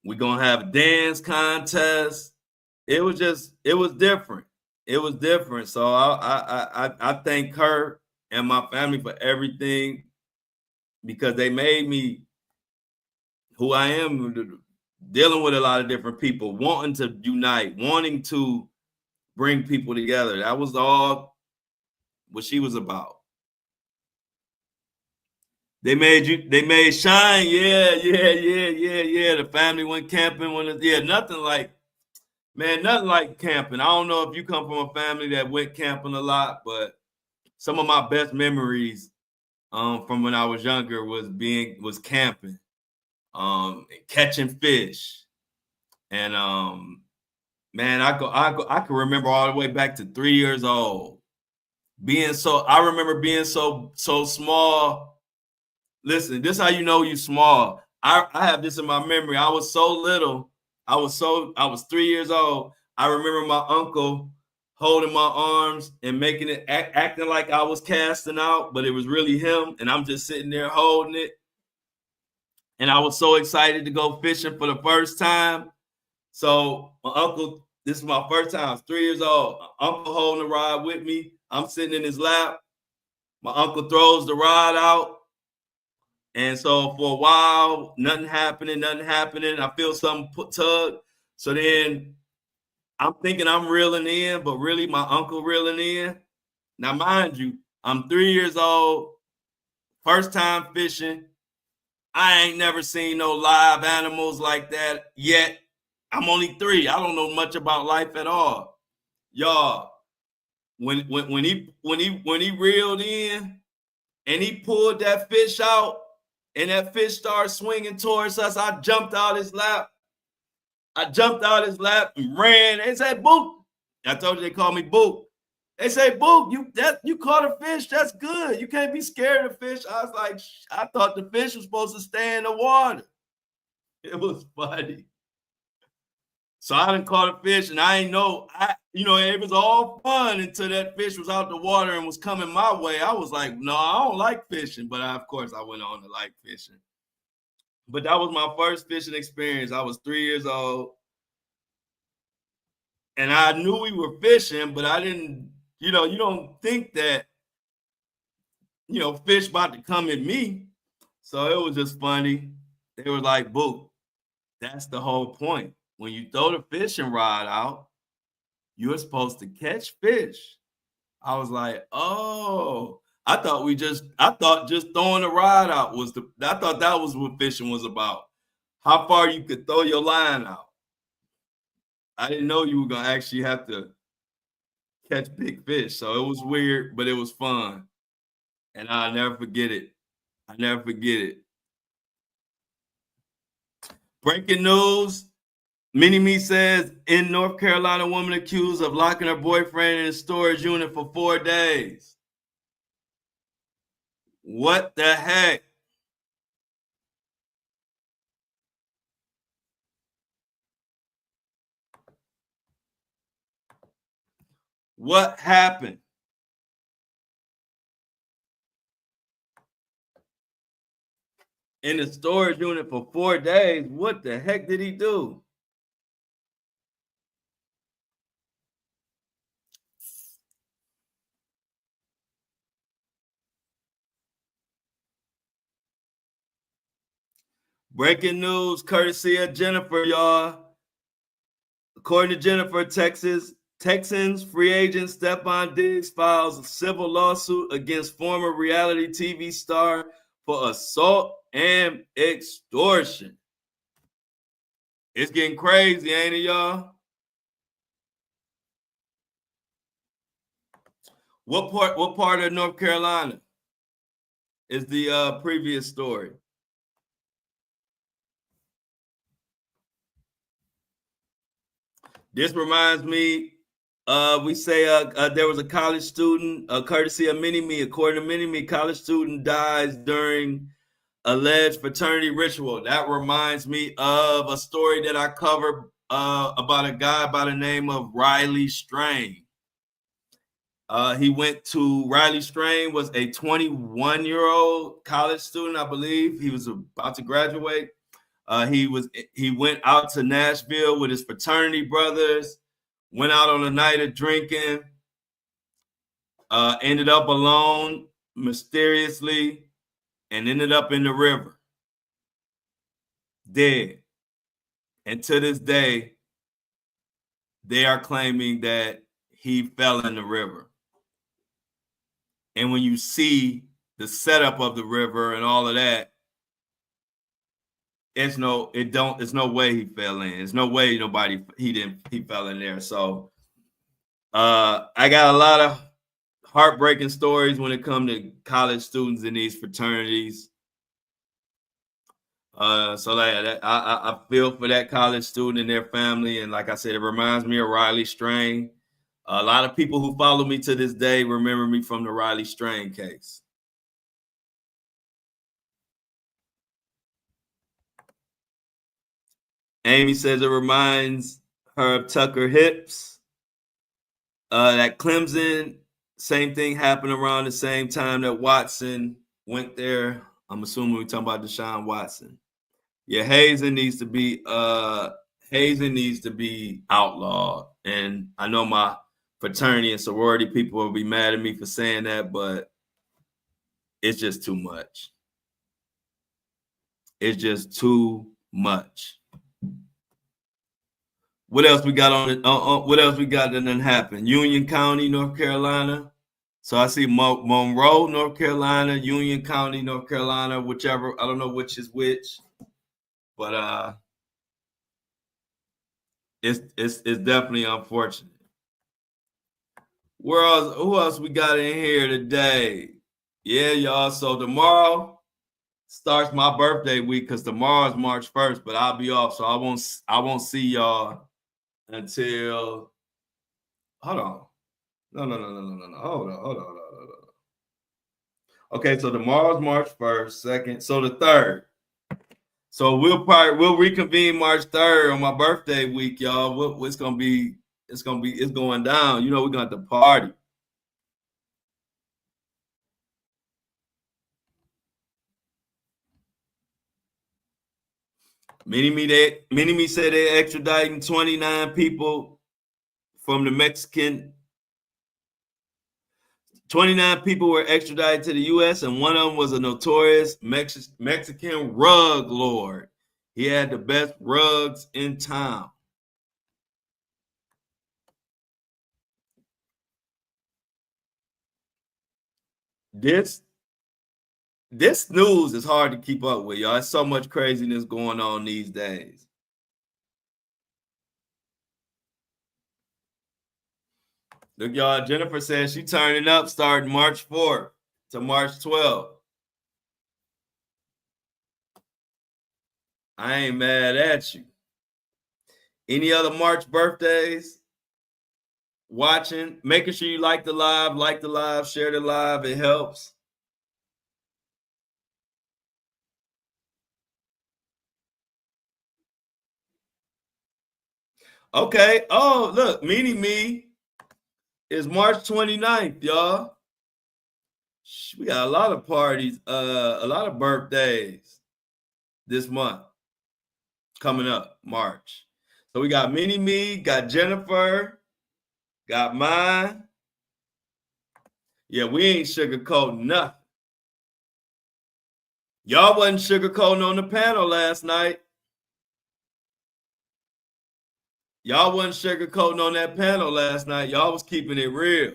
We gonna have a dance contest. It was different. It was different. So I thank her and my family for everything because they made me who I am, dealing with a lot of different people, wanting to unite, wanting to bring people together. That was all what she was about. They made shine. Yeah. The family went camping nothing like camping. I don't know if you come from a family that went camping a lot, but some of my best memories from when I was younger was camping, catching fish, and Man, I can remember all the way back to 3 years old. I remember being so small. Listen, this is how you know you small. I have this in my memory. I was so little. I was 3 years old. I remember my uncle holding my arms and making it acting like I was casting out, but it was really him, and I'm just sitting there holding it. And I was so excited to go fishing for the first time. So my uncle, this is my first time. I was 3 years old. My uncle holding the rod with me. I'm sitting in his lap. My uncle throws the rod out. And so for a while, nothing happening. I feel something tug. So then I'm thinking I'm reeling in, but really my uncle reeling in. Now, mind you, I'm 3 years old, first time fishing. I ain't never seen no live animals like that yet. I'm only 3. I don't know much about life at all. Y'all, when he reeled in and he pulled that fish out and that fish started swinging towards us, I jumped out his lap. And ran. They said, "Boop." I told you they call me Boop. They say, "Boop, you caught a fish. That's good. You can't be scared of fish." I was like, I thought the fish was supposed to stay in the water. It was funny. So I done caught a fish, and I ain't know. It was all fun until that fish was out the water and was coming my way. I was like, no, I don't like fishing. But of course, I went on to like fishing. But that was my first fishing experience. I was 3 years old. And I knew we were fishing, but I didn't, you don't think that, fish about to come at me. So it was just funny. They were like, "Boo, that's the whole point. When you throw the fishing rod out, you're supposed to catch fish." I was like, "Oh, I thought just throwing the rod out I thought that was what fishing was about. How far you could throw your line out. I didn't know you were going to actually have to catch big fish." So it was weird, but it was fun. And I'll never forget it. Breaking news. Mini-Me says, in North Carolina, woman accused of locking her boyfriend in a storage unit for 4 days. What the heck? What happened? In the storage unit for 4 days? What the heck did he do? Breaking news, courtesy of Jennifer, y'all. According to Jennifer, Texans free agent Stephon Diggs files a civil lawsuit against former reality TV star for assault and extortion. It's getting crazy, ain't it, y'all? What part of North Carolina is the previous story? This reminds me, we say there was a college student, courtesy of Mini-Me. According to Mini-Me, college student dies during alleged fraternity ritual. That reminds me of a story that I covered about a guy by the name of Riley Strain. Riley Strain was a 21-year-old college student, I believe. He was about to graduate. He went out to Nashville with his fraternity brothers, went out on a night of drinking, ended up alone mysteriously, and ended up in the river, dead. And to this day, they are claiming that he fell in the river. And when you see the setup of the river and all of that, there's no way he fell in. There's no way he fell in there. So I got a lot of heartbreaking stories when it comes to college students in these fraternities. So like I feel for that college student and their family, and like I said, it reminds me of Riley Strain. A lot of people who follow me to this day remember me from the Riley Strain case. Amy says it reminds her of Tucker Hips. That Clemson, same thing happened around the same time that Watson went there. I'm assuming we're talking about Deshaun Watson. Yeah, hazing needs to be outlawed. And I know my fraternity and sorority people will be mad at me for saying that, but it's just too much. It's just too much. What else we got on it? What else we got that didn't happen? Union County, North Carolina. So I see Monroe, North Carolina, Union County, North Carolina, whichever. I don't know which is which, but it's definitely unfortunate. Who else we got in here today? Yeah, y'all. So tomorrow starts my birthday week because tomorrow's March 1st, but I'll be off, so I won't see y'all until. Hold on. No. Hold on. Okay, so tomorrow's March 1st, 2nd, so the 3rd. So we'll reconvene March 3rd on my birthday week, y'all. It's going down. You know, we're gonna have to party. Mini-Me said they're extraditing 29 people from the Mexican. 29 people were extradited to the U.S., and one of them was a notorious Mexican rug lord. He had the best rugs in town. This news is hard to keep up with, y'all. There's so much craziness going on these days. Look, y'all, Jennifer says she's turning up starting March 4th to March 12th. I ain't mad at you. Any other March birthdays? Watching, making sure you like the live, share the live. It helps. Okay. Oh, look, Me is March 29th, y'all. We got a lot of parties, a lot of birthdays this month coming up, March. So we got Me, got Jennifer, got mine. Yeah, we ain't sugarcoating nothing. Y'all wasn't sugarcoating on the panel last night. Y'all wasn't sugarcoating on that panel last night. Y'all was keeping it real.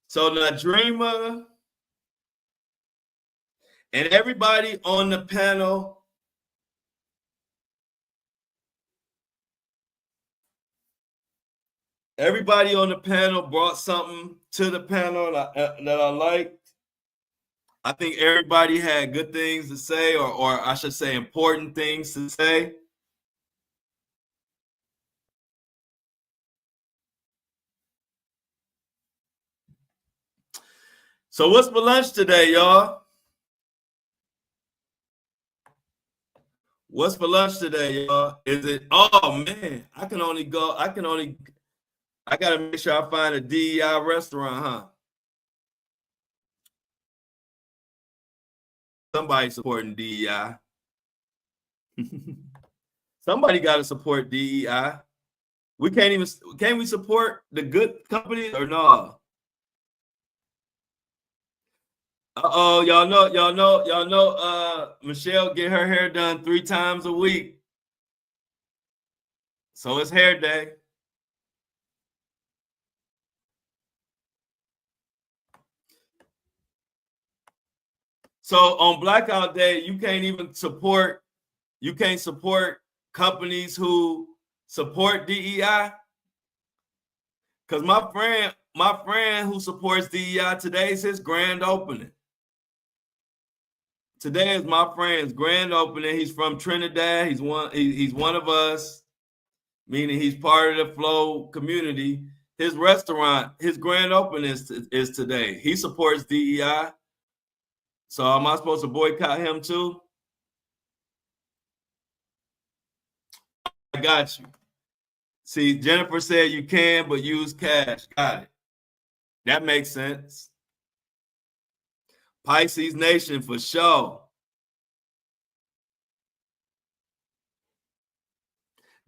So Nadreema and everybody on the panel, brought something to the panel that I liked. I think everybody had good things to say, or I should say important things to say. So what's for lunch today, y'all? What's for lunch today, y'all? Is it, oh man, I gotta make sure I find a DEI restaurant, huh? Somebody supporting DEI. Somebody got to support DEI. Can't we support the good companies or no? Y'all know, Michelle get her hair done 3 times a week. So it's hair day. So on Blackout Day, you can't support companies who support DEI. Because my friend my friend who supports DEI, today's his grand opening. Today is my friend's grand opening. He's from Trinidad. He's one of us, meaning he's part of the Flow community. His restaurant, his grand opening is today. He supports DEI. So am I supposed to boycott him too? I got you. See, Jennifer said you can, but use cash. Got it. That makes sense. Pisces Nation for sure.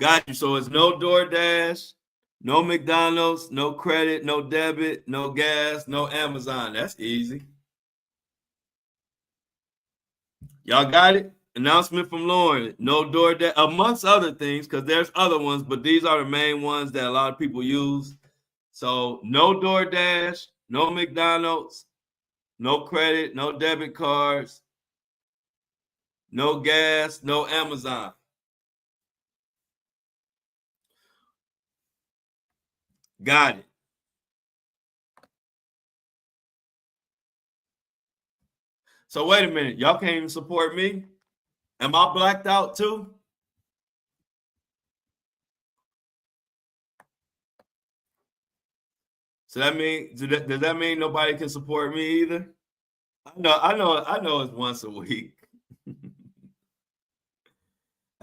Got you. So it's no DoorDash, no McDonald's, no credit, no debit, no gas, no Amazon. That's easy. Y'all got it? Announcement from Lauren. No DoorDash, amongst other things, because there's other ones, but these are the main ones that a lot of people use. So no DoorDash, no McDonald's, no credit, no debit cards, no gas, no Amazon. Got it. So wait a minute. Y'all can't even support me? Am I blacked out too? So that mean does that mean nobody can support me either? I know it's once a week.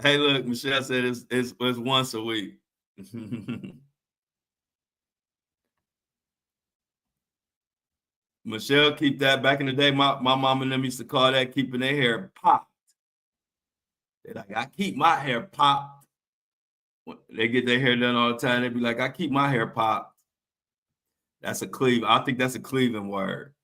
Hey, look, Michelle said it's once a week. Michelle, keep that. Back in the day, my mom and them used to call that keeping their hair popped. They're like, I keep my hair popped. They get their hair done all the time. They be like, I keep my hair popped. That's a Cleveland. I think that's a Cleveland word.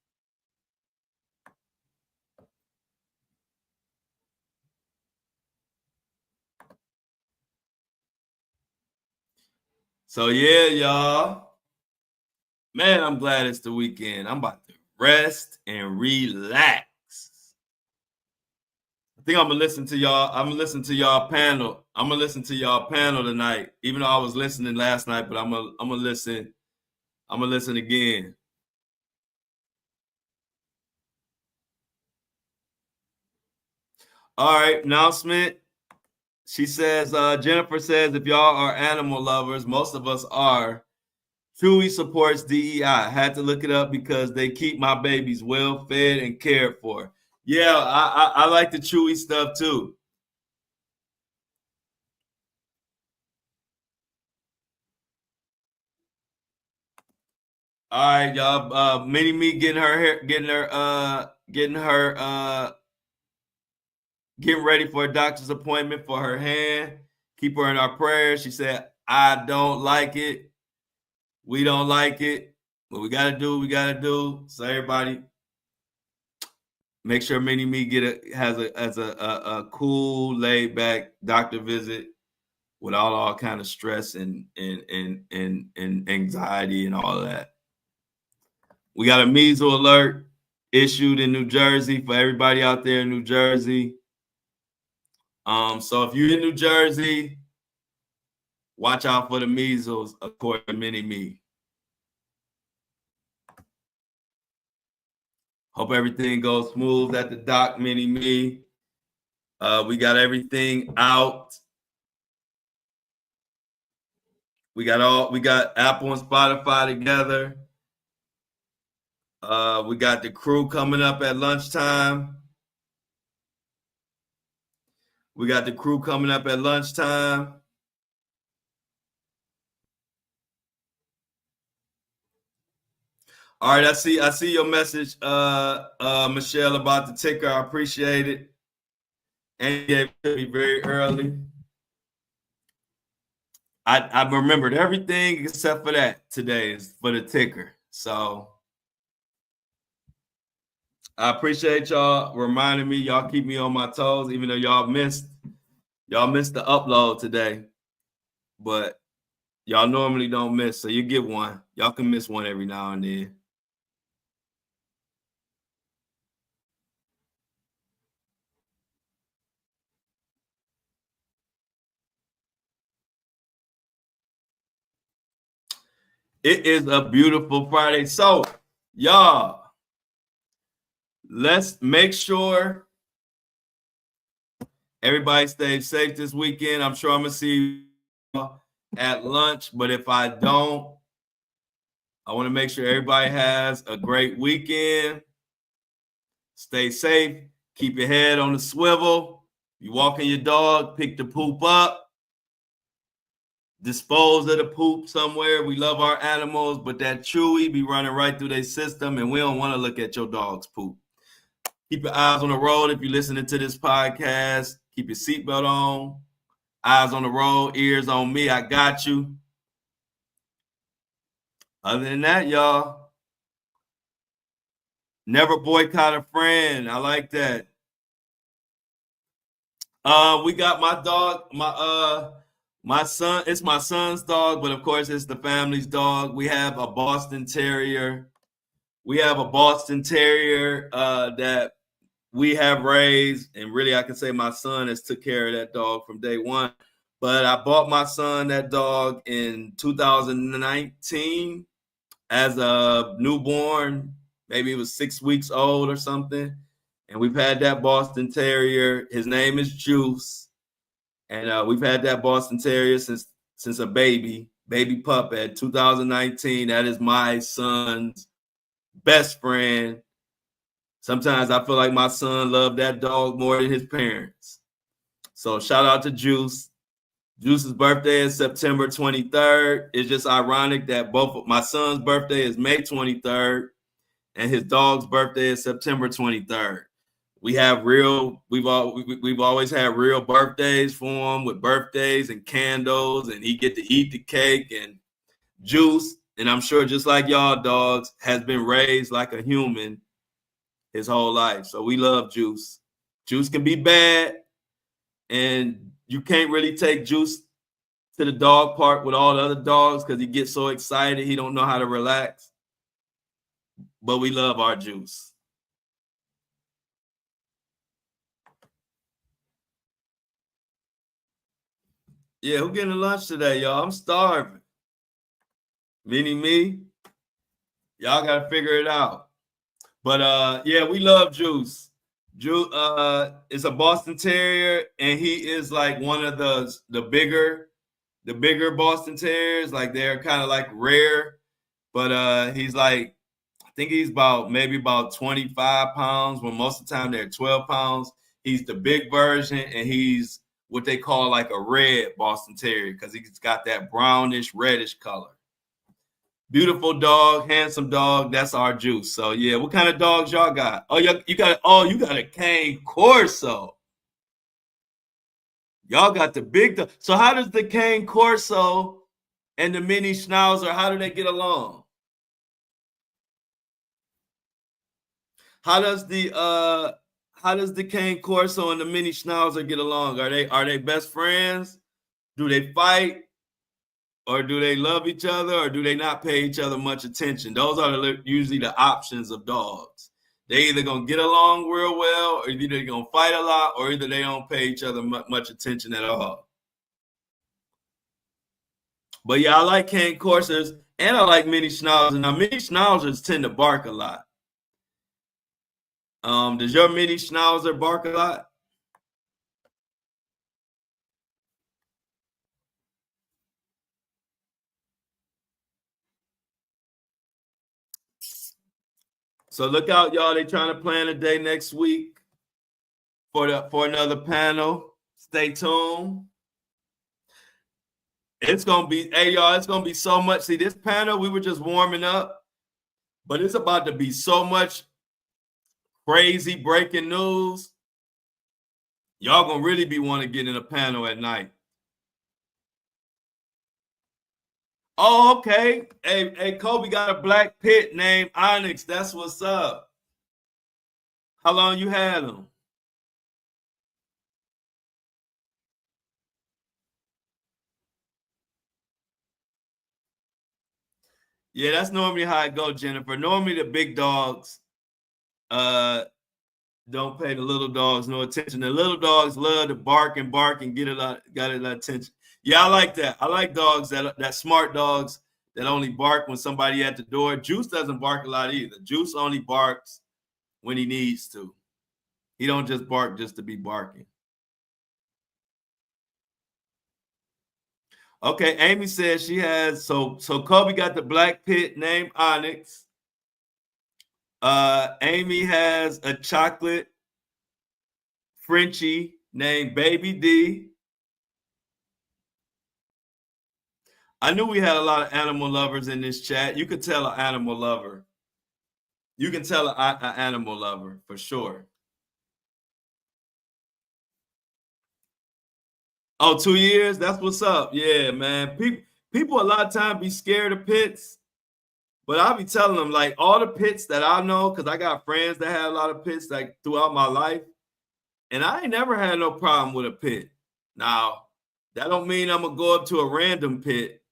So yeah, y'all. Man, I'm glad it's the weekend. I'm about to rest and relax. I think I'm gonna listen to y'all. I'm gonna listen to y'all panel. I'm gonna listen to y'all panel tonight. Even though I was listening last night, but I'm gonna listen. I'm gonna listen again. All right, announcement. She says, Jennifer says, if y'all are animal lovers, most of us are. Chewy supports DEI. Had to look it up because they keep my babies well fed and cared for. Yeah, I like the Chewy stuff too. All right, y'all. Mini Me getting her hair, getting ready for a doctor's appointment for her hand. Keep her in our prayers. She said, I don't like it. We don't like it. But we gotta do what we gotta do. So everybody, make sure Mini Me has a cool, laid back doctor visit without all kind of stress and anxiety and all of that. We got a measles alert issued in New Jersey for everybody out there in New Jersey. So if you're in New Jersey, watch out for the measles, according to Mini Me. Hope everything goes smooth at the doc, Mini Me. We got everything out. We got Apple and Spotify together. We got the crew coming up at lunchtime. We got the crew coming up at lunchtime. All right, I see your message, Michelle, about the ticker. I appreciate it. And you gave it to me very early. I remembered everything except for that today is for the ticker. So I appreciate y'all reminding me. Y'all keep me on my toes, even though y'all missed the upload today. But y'all normally don't miss, so you get one. Y'all can miss one every now and then. It is a beautiful Friday. So, y'all, let's make sure everybody stays safe this weekend. I'm sure I'm going to see you at lunch, but if I don't, I want to make sure everybody has a great weekend. Stay safe. Keep your head on the swivel. You walking your dog, pick the poop up. Dispose of the poop somewhere. We love our animals, but that chewy be running right through their system, and we don't want to look at your dog's poop. Keep your eyes on the road if you're listening to this podcast. Keep your seatbelt on. Eyes on the road, ears on me. I got you. Other than that, y'all, never boycott a friend. I like that. We got my dog, my son. It's my son's dog, but of course it's the family's dog. We have a Boston Terrier. That we have raised, and really I can say my son has took care of that dog from day one. But I bought my son that dog in 2019 as a newborn. Maybe it was 6 weeks old or something. And we've had that Boston Terrier. His name is Juice. And we've had that Boston Terrier since a baby pup at 2019. That is my son's best friend. Sometimes I feel like my son loved that dog more than his parents. So shout out to Juice. Juice's birthday is September 23rd. It's just ironic that both of my son's birthday is May 23rd and his dog's birthday is September 23rd. We've always had real birthdays for him with birthdays and candles, and he get to eat the cake. And Juice, and I'm sure just like y'all dogs, has been raised like a human his whole life. So we love Juice. Juice can be bad, and you can't really take Juice to the dog park with all the other dogs because he gets so excited he don't know how to relax. But we love our Juice. Yeah, who getting lunch today, y'all? I'm starving. Meaning me. Y'all gotta figure it out. But yeah, we love Juice. Juice is a Boston Terrier, and he is like one of the bigger Boston Terriers. Like they're kind of like rare, but he's like, I think he's maybe about 25 pounds, when most of the time they're 12 pounds. He's the big version, and he's what they call like a red Boston Terrier because he's got that brownish, reddish color. Beautiful dog, handsome dog. That's our Juice. So yeah, what kind of dogs y'all got? Oh, you got a Cane Corso. Y'all got the big dog. So how does the Cane Corso and the mini Schnauzer, how do they get along? How does the Cane Corso and the mini Schnauzer get along? Are they best friends? Do they fight? Or do they love each other, or do they not pay each other much attention? Those are usually the options of dogs. They either gonna get along real well, or either they're gonna fight a lot, or either they don't pay each other much attention at all. But yeah, I like Cane Corsas, and I like mini Schnauzers. Now, mini Schnauzers tend to bark a lot. Does your mini Schnauzer bark a lot? So look out, y'all. They trying to plan a day next week for another panel. Stay tuned. It's gonna be, hey y'all, it's gonna be so much. See, this panel, we were just warming up, but it's about to be so much crazy breaking news. Y'all gonna really be wanting to get in a panel at night. Oh, okay. Hey, Kobe got a black pit named Onyx. That's what's up. How long you had him? Yeah, that's normally how it goes, Jennifer. Normally the big dogs don't pay the little dogs no attention. The little dogs love to bark and get got a lot of attention. Yeah, I like that. I like dogs that smart dogs that only bark when somebody at the door. Juice doesn't bark a lot either. Juice only barks when he needs to. He don't just bark just to be barking. Okay, Amy says she has, so Kobe got the black pit named Onyx. Amy has a chocolate Frenchie named Baby D. I knew we had a lot of animal lovers in this chat. You could tell an animal lover. You can tell an animal lover for sure. Oh, 2 years? That's what's up. Yeah, man. People a lot of times be scared of pits, but I'll be telling them, like, all the pits that I know, because I got friends that had a lot of pits like throughout my life, and I ain't never had no problem with a pit. Now, that don't mean I'm gonna go up to a random pit,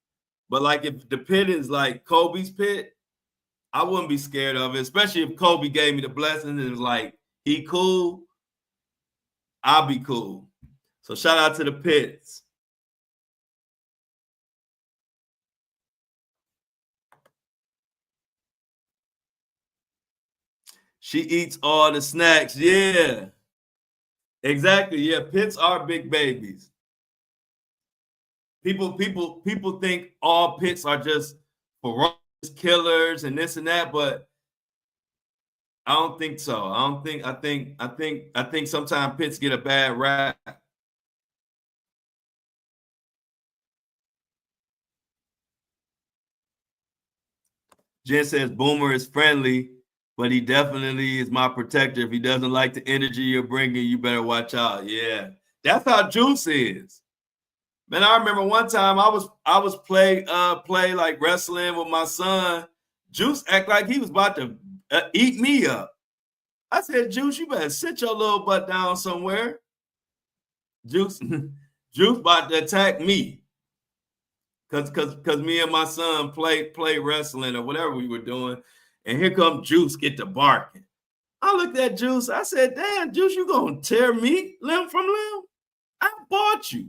but like if the pit is like Kobe's pit, I wouldn't be scared of it, especially if Kobe gave me the blessing and it was like, he cool, I'll be cool. So shout out to the pits. She eats all the snacks. Yeah, exactly. Yeah, pits are big babies. People think all pits are just ferocious killers and this and that, but I don't think so. I think sometimes pits get a bad rap. Jen says Boomer is friendly, but he definitely is my protector. If he doesn't like the energy you're bringing, you better watch out. Yeah, that's how Juice is. Man, I remember one time I was play like wrestling with my son. Juice act like he was about to eat me up. I said, Juice, you better sit your little butt down somewhere. Juice about to attack me. Cause me and my son play wrestling or whatever we were doing. And here come Juice get to barking. I looked at Juice. I said, damn, Juice, you gonna tear me limb from limb? I bought you.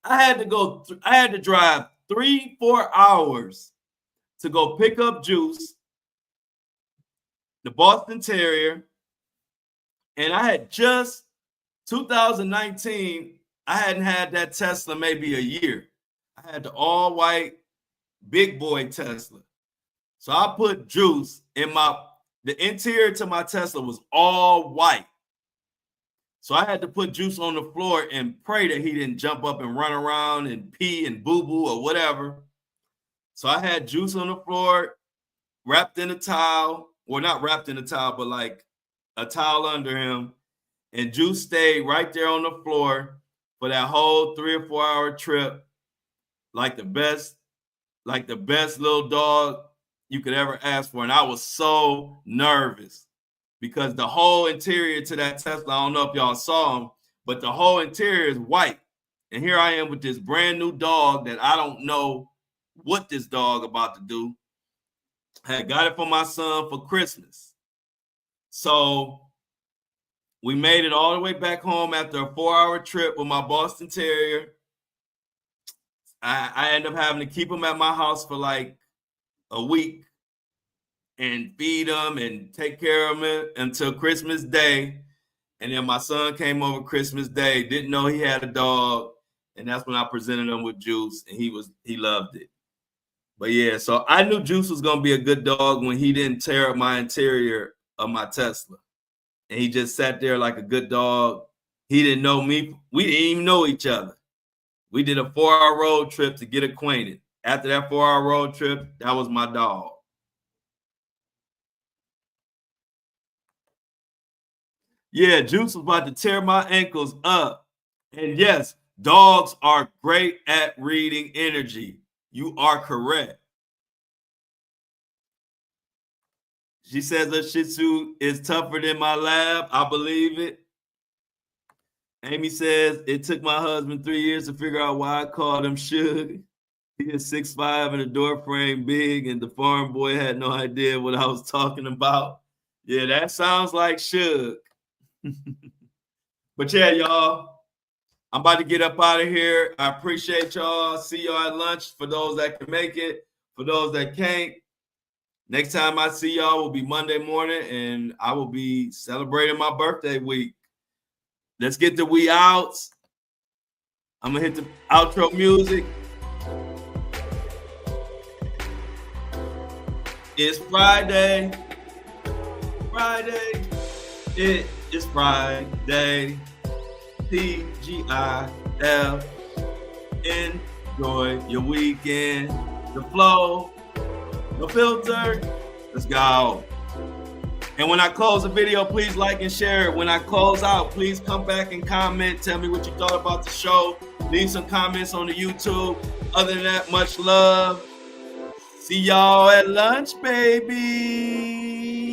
I had to drive 3-4 hours to go pick up Juice, the Boston Terrier. And I had just 2019, I hadn't had that Tesla maybe a year. I had the all white big boy Tesla. So I put Juice in the interior to my Tesla was all white. So I had to put Juice on the floor and pray that he didn't jump up and run around and pee and boo-boo or whatever. So I had Juice on the floor, wrapped in a towel, or not wrapped in a towel, but like a towel under him. And Juice stayed right there on the floor for that whole 3 or 4 hour trip, like the best little dog you could ever ask for. And I was so nervous because the whole interior to that Tesla, I don't know if y'all saw him, but the whole interior is white. And here I am with this brand new dog that I don't know what this dog about to do. I had got it for my son for Christmas. So we made it all the way back home after a 4 hour trip with my Boston Terrier. I ended up having to keep him at my house for like a week and feed him and take care of him until Christmas Day. And then my son came over Christmas Day, didn't know he had a dog. And that's when I presented him with Juice, and he loved it. But yeah, so I knew Juice was going to be a good dog when he didn't tear up my interior of my Tesla. And he just sat there like a good dog. He didn't know me. We didn't even know each other. We did a 4 hour road trip to get acquainted. After that 4 hour road trip, that was my dog. Yeah, Juice was about to tear my ankles up. And yes, dogs are great at reading energy. You are correct. She says a Shih Tzu is tougher than my lab. I believe it. Amy says it took my husband 3 years to figure out why I called him Suge. He is 6'5" and a door frame big, and the farm boy had no idea what I was talking about. Yeah, that sounds like Suge. But yeah, y'all, I'm about to get up out of here. I appreciate y'all. See y'all at lunch for those that can make it. For those that can't, next time I see y'all will be Monday morning, and I will be celebrating my birthday week. Let's get the we outs. I'm gonna hit the outro music. It's Friday. Friday. It is Friday. TGIF. Enjoy your weekend. The flow. No filter. Let's go. And when I close the video, please like and share it. When I close out, please come back and comment. Tell me what you thought about the show. Leave some comments on the YouTube. Other than that, much love. See y'all at lunch, baby.